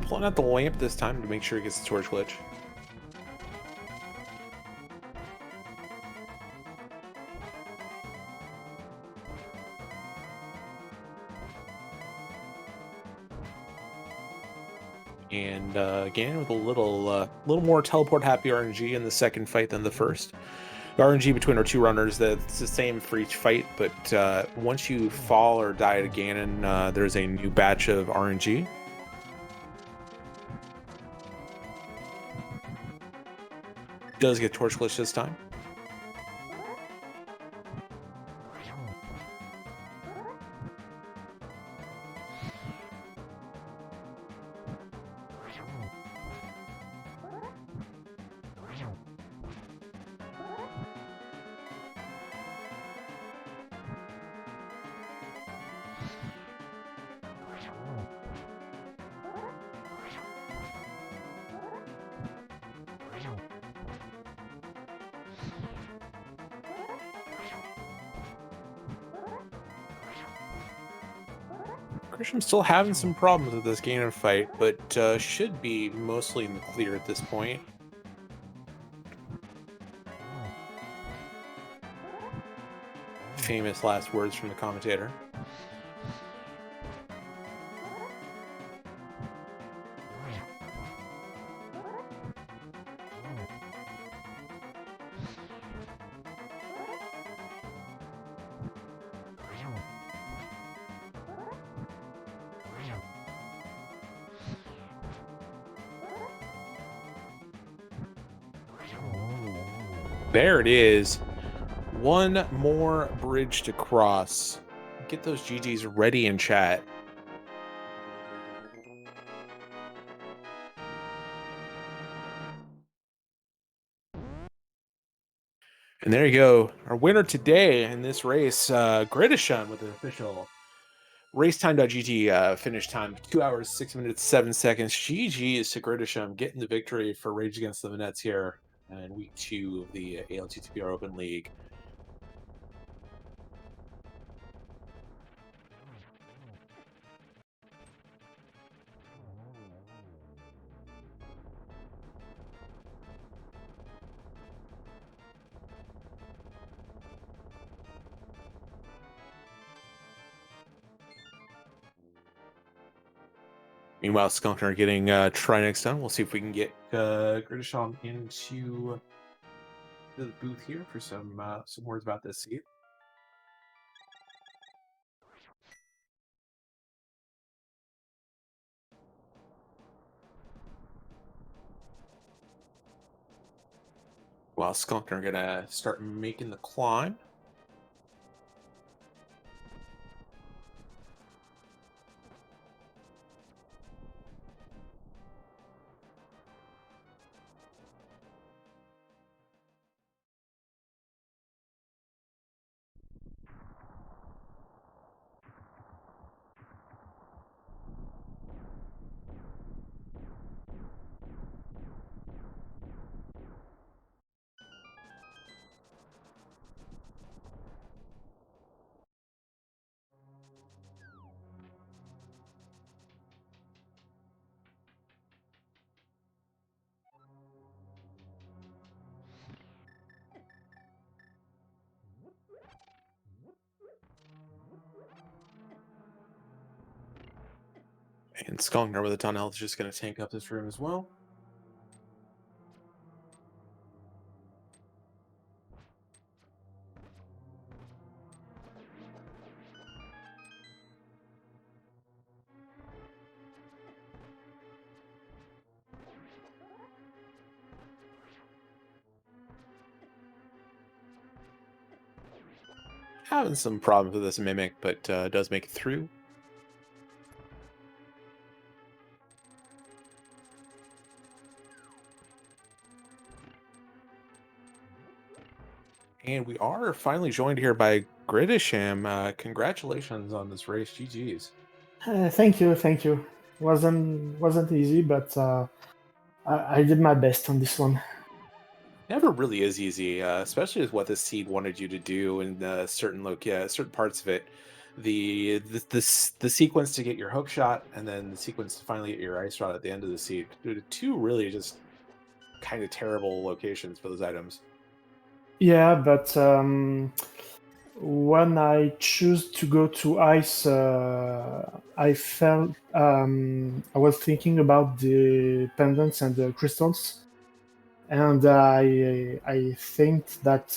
Pulling out the lamp this time to make sure he gets the torch glitch. And again, with a little more teleport happy RNG in the second fight than the first. The RNG between our two runners, that's the same for each fight, but once you fall or die to Ganon, there's a new batch of RNG. Does get torch glitch this time. Gridasham's still having some problems with this Ganon fight, but should be mostly in the clear at this point. Famous last words from the commentator. There it is. One more bridge to cross. Get those GGs ready in chat. And there you go. Our winner today in this race, Gridasham, with an official racetime.gt finish time 2 hours, 6 minutes, 7 seconds. GG's to Gridasham getting the victory for Rage Against the Manettes here in week 2 of the ALTTPR Open League. Meanwhile, Skunkner getting Trinex done. We'll see if we can get Gridasham into the booth here for some words about this seat. While Skunkner gonna start making the climb. And Skunkner with a ton of health is just going to tank up this room as well. Having some problems with this Mimic, but does make it through. And we are finally joined here by Gridasham. Congratulations on this race. GG's. Thank you. Wasn't easy, but I did my best on this one. Never really is easy, especially with what the seed wanted you to do in certain parts of it. The sequence to get your hook shot, and then the sequence to finally get your ice shot at the end of the seed. Two really just kind of terrible locations for those items. Yeah, but when I choose to go to ice, I felt I was thinking about the pendants and the crystals, and I think that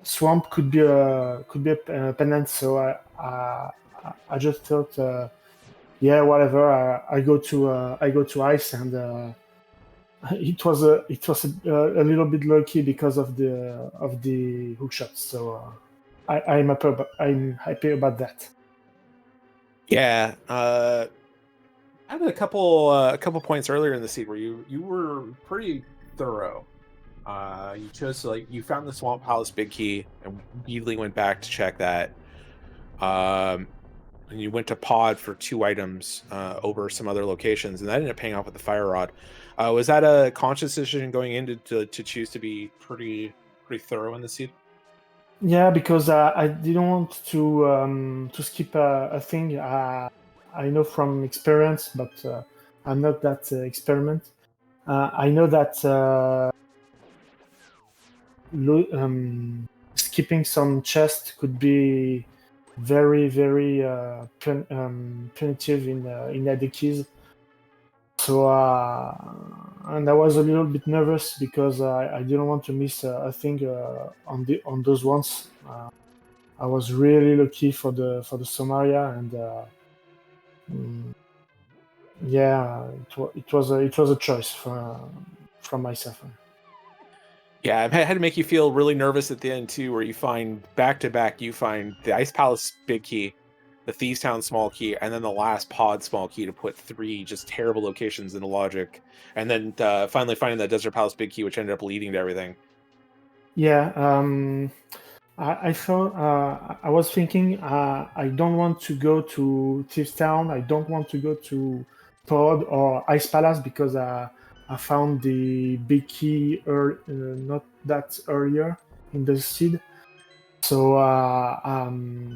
swamp could be a pendant. So I just thought, yeah, whatever. I go to ice, and it was a little bit lucky because of the hook shots. So I'm happy about that. Yeah, I had a couple points earlier in the seed where you were pretty thorough. You chose to, you found the Swamp Palace big key and immediately went back to check that. And you went to pod for 2 items over some other locations, and that ended up paying off with the fire rod. Was that a conscious decision going in to choose to be pretty thorough in the seed? Yeah, because I didn't want to skip a thing. I know from experience, but I'm not that experiment. I know that skipping some chest could be very, very punitive in the keys. So, and I was a little bit nervous because I didn't want to miss a thing on those ones. I was really lucky for the Somalia, and mm, yeah, it was a choice from myself. Yeah, it had to make you feel really nervous at the end too, where you find back to back, you find the Ice Palace big key, the Thieves Town small key, and then the last pod small key to put three just terrible locations into logic, and then finally finding that Desert Palace big key, which ended up leading to everything. Yeah, I thought I was thinking I don't want to go to Thieves Town. I don't want to go to Pod or Ice Palace because I found the big key not that earlier in the seed. So I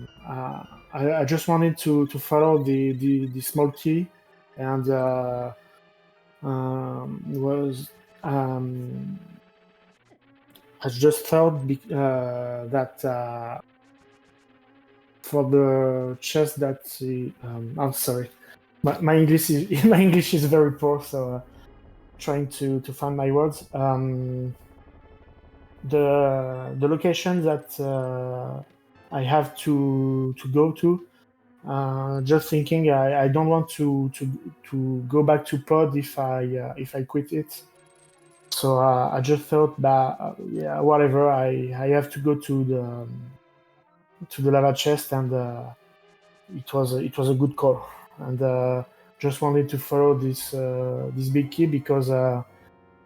just wanted to follow the small key, and was um, I just thought that for the chess that I'm sorry, my English is my English is very poor, so trying to find my words. The location that I have to go to. Just thinking, I don't want to go back to pod if I quit it. So I just thought that yeah, whatever. I have to go to the lava chest, and it was a good call. And just wanted to follow this big key because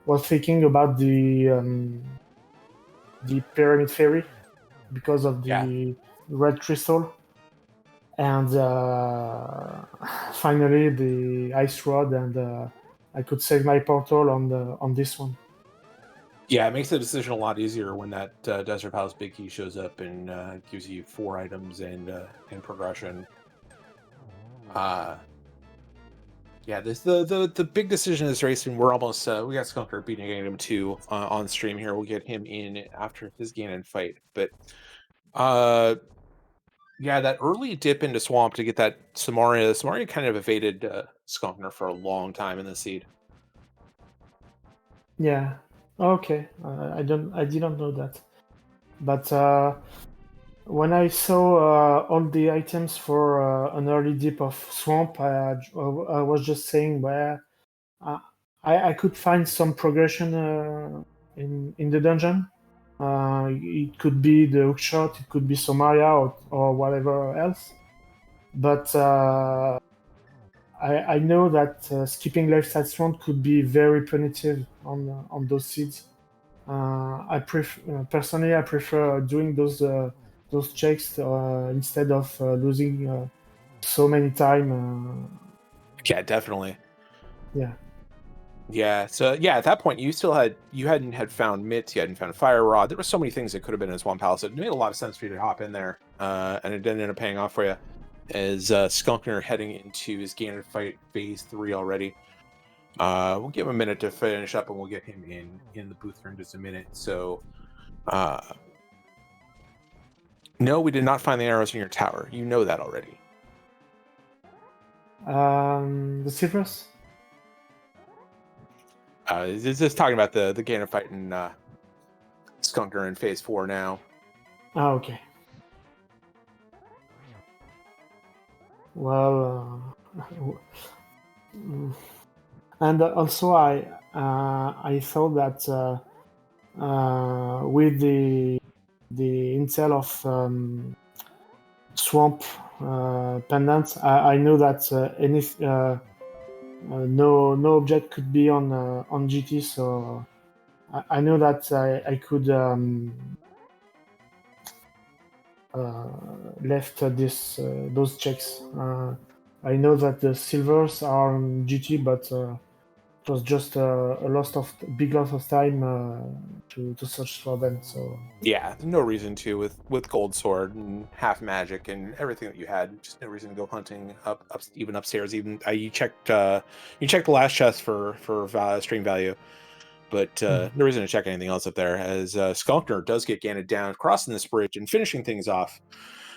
was thinking about the pyramid fairy because of Yeah. the red crystal, and finally the ice rod, and I could save my portal on this one. Yeah, it makes the decision a lot easier when that Desert Palace big key shows up and gives you 4 items and progression. Uh, yeah, this the big decision in this race, and we're almost we got Skunker beating him 2 on stream here. We'll get him in after his Ganon fight, but uh, yeah, that early dip into swamp to get that Samaria. Samaria kind of evaded Skunkner for a long time in the seed. Yeah. Okay. I didn't know that. But when I saw all the items for an early dip of swamp, I was just saying, well, uh, I could find some progression in the dungeon. It could be the hookshot, it could be Somalia, or whatever else. But I know that skipping left side swamp could be very punitive on those seeds. Personally, I prefer doing those checks instead of losing so many time. Yeah, definitely. Yeah, Yeah. So yeah, at that point, you hadn't had found mitts, you hadn't found fire rod. There were so many things that could have been in Swamp Palace. It made a lot of sense for you to hop in there, and it didn't end up paying off for you. As Skunkner heading into his Ganon fight phase 3 already. We'll give him a minute to finish up, and we'll get him in the booth for in just a minute. So, uh, no, we did not find the arrows in your tower. You know that already. the silvers. Is this talking about the Ganon fight and Skunker in phase 4 now? Okay. Well, and also I thought that with the intel of swamp pendants, I know that any no object could be on GT, so I know that I could left this those checks. I know that the silvers are on GT, but it was just a big loss of time to search for them. So Yeah, no reason to with Gold Sword and half magic and everything that you had. Just no reason to go hunting up even upstairs. Even you checked the last chest for stream value, but no reason to check anything else up there. As Skunkner does get Ganted down, crossing this bridge and finishing things off.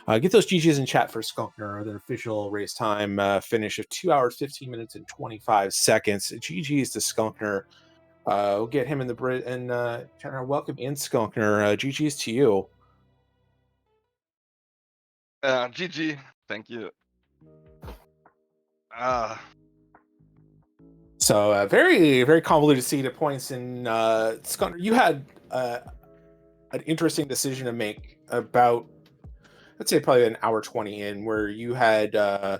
Get those GGs in chat for Skunkner. The official race time finish of 2 hours 15 minutes and 25 seconds. GGs to Skunkner. We'll get him in the Brit and trying to welcome in Skunkner. GG's to you. GG, thank you. So very, very convoluted seed at points. And Skunkner, you had an interesting decision to make about, let's say, probably an hour 20 in, where you had an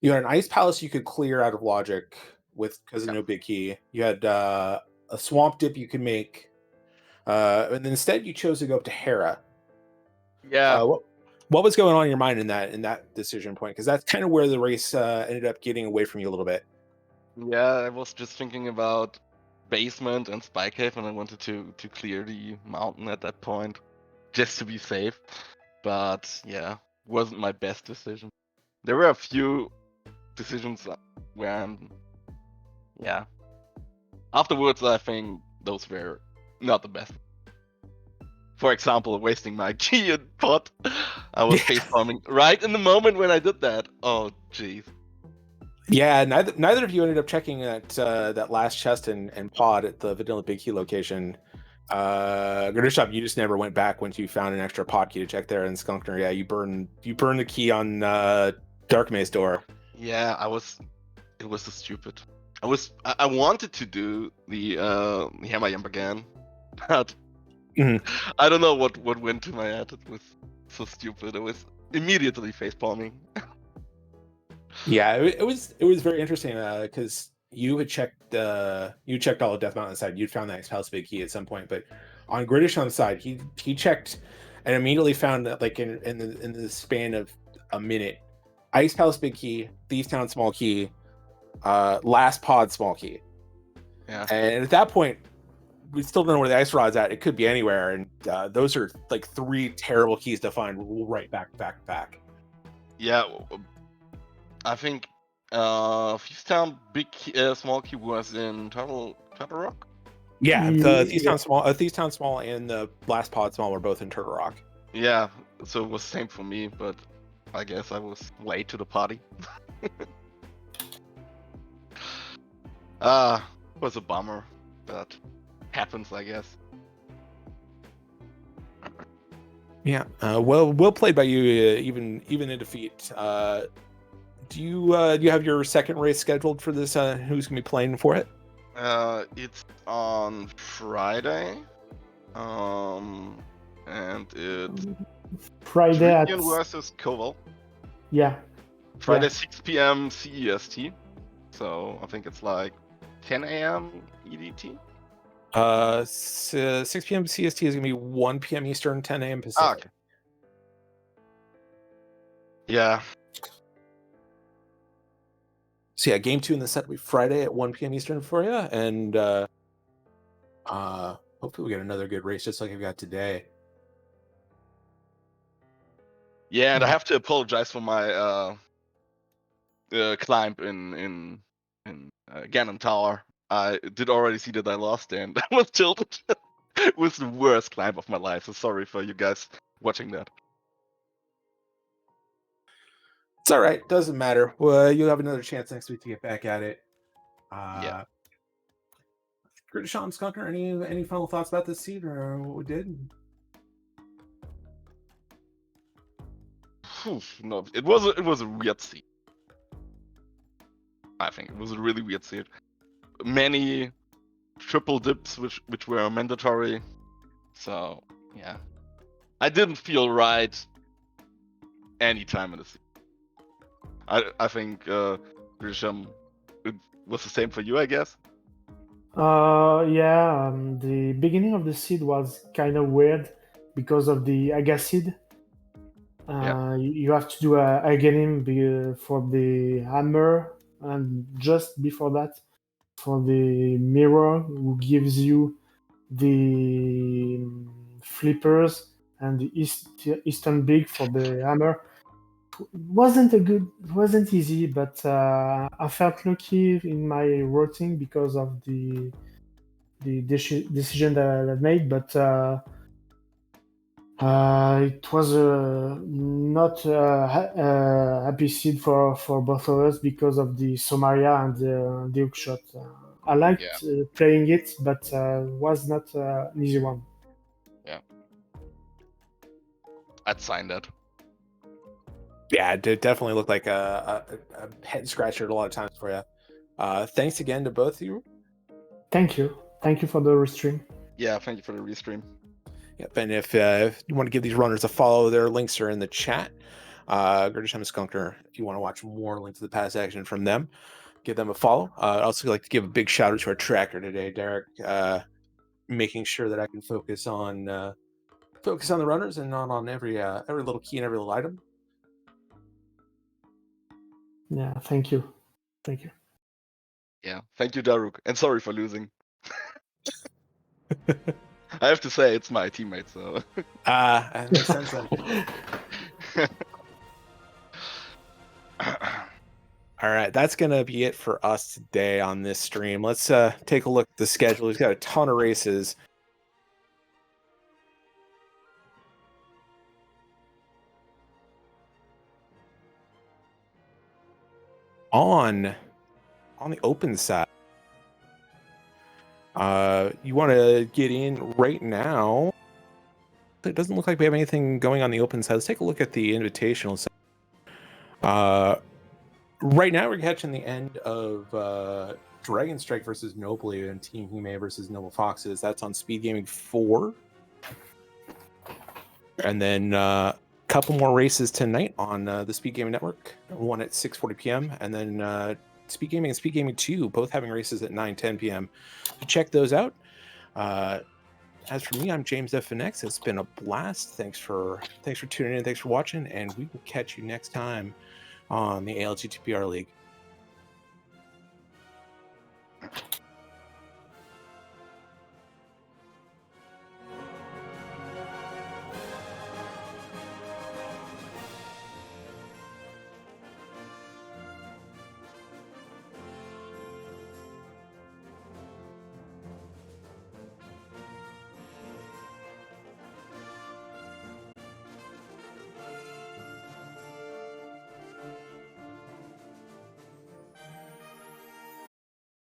ice palace you could clear out of logic with because of no big key. You had a swamp dip you could make, and then instead you chose to go up to Hera. Yeah. What was going on in your mind in that decision point? Because that's kind of where the race ended up getting away from you a little bit. Yeah, I was just thinking about basement and spy cave, and I wanted to clear the mountain at that point, just to be safe. But yeah, wasn't my best decision. There were a few decisions where afterwards I think those were not the best. For example, wasting my key and pot. I was facepalming right in the moment when I did that. Oh, jeez. Yeah, neither of you ended up checking that last chest and pod at the Vanilla Big Key location. Gridasham, you just never went back once you found an extra pod key to check there. And Skunkner, yeah, you burned the key on Dark Maze door. Yeah, it was so stupid. I wanted to do the Hammer Yump again, but I don't know what went to my head. It was so stupid. I was immediately facepalming. Yeah, it was very interesting because you had checked all of Death Mountain side. You'd found that Ice Big Key at some point, but on Gridasham's side, he checked and immediately found that, like, in the span of a minute, Ice Palace Big Key, Thieves Town Small Key, Last Pod Small Key. Yeah. And at that point, we still don't know where the ice rod's at. It could be anywhere, and those are like 3 terrible keys to find right back. Yeah, I think Thieves Town Small Key was in Turtle Rock. Yeah, the Thieves Town Small and the Last Pod Small were both in Turtle Rock. Yeah, so it was the same for me, but I guess I was late to the party. It was a bummer, but happens, I guess. Yeah, well played by you, even in defeat. Do you have your second race scheduled for this? Who's gonna be playing for it? It's on Friday, and it's Friday at versus Koval. Yeah. Friday 6 p.m. CEST. So I think it's like 10 a.m. EDT. 6 p.m. CST is gonna be 1 p.m. Eastern, 10 a.m. Pacific. Okay. Yeah. So yeah, game 2 in the set will be Friday at 1 p.m. Eastern for you, and hopefully we get another good race just like we got today. Yeah, and I have to apologize for my climb in Ganon Tower. I did already see that I lost, and I was tilted. It was the worst climb of my life. So sorry for you guys watching that. It's all right. Doesn't matter. Well, you'll have another chance next week to get back at it. Yeah. Gridasham, Skunkner, any final thoughts about this seed or what we did? No, it was a weird seed. I think it was a really weird seed. Many triple dips which were mandatory. So yeah, I didn't feel right any time in the seed. I think Gridasham, it was the same for you, I guess. The beginning of the seed was kind of weird because of the Agacid. You have to do a game for the hammer, and just before that mirror, who gives you the flippers and the Eastern big for the hammer. Wasn't easy, but I felt lucky in my routing because of the decision that I made. But it was not happy seed for both of us because of the Somalia and the hookshot. I liked playing it, but was not an easy one. Yeah, I'd sign that. Yeah, it definitely looked like a head scratcher a lot of times for you. Thanks again to both of you. Thank you for the restream. Yeah, thank you for the restream. Yep, and if you want to give these runners a follow, their links are in the chat. Gridasham and Skunkner, if you want to watch more links to the past action from them, give them a follow. I'd also like to give a big shout out to our tracker today, Derek, making sure that I can focus on the runners and not on every little key and every little item. Yeah, thank you. Yeah, thank you, Daruk, and sorry for losing. I have to say, it's my teammate, so. That makes sense then. All right, that's going to be it for us today on this stream. Let's take a look at the schedule. We've got a ton of races. On the open side. You want to get in right now. It doesn't look like we have anything going on the open side. Let's take a look at the invitational side. Right now we're catching the end of Dragon Strike versus Nobly and Team Hime versus Noble Foxes. That's on Speed Gaming 4. And then a couple more races tonight on the Speed Gaming Network. One at 6:40 p.m. and then Speed Gaming and Speed Gaming 2 both having races at 9:10 p.m. So check those out. As for me, I'm James FNX. It's been a blast. Thanks for tuning in. Thanks for watching, and we will catch you next time on the ALTTPR League.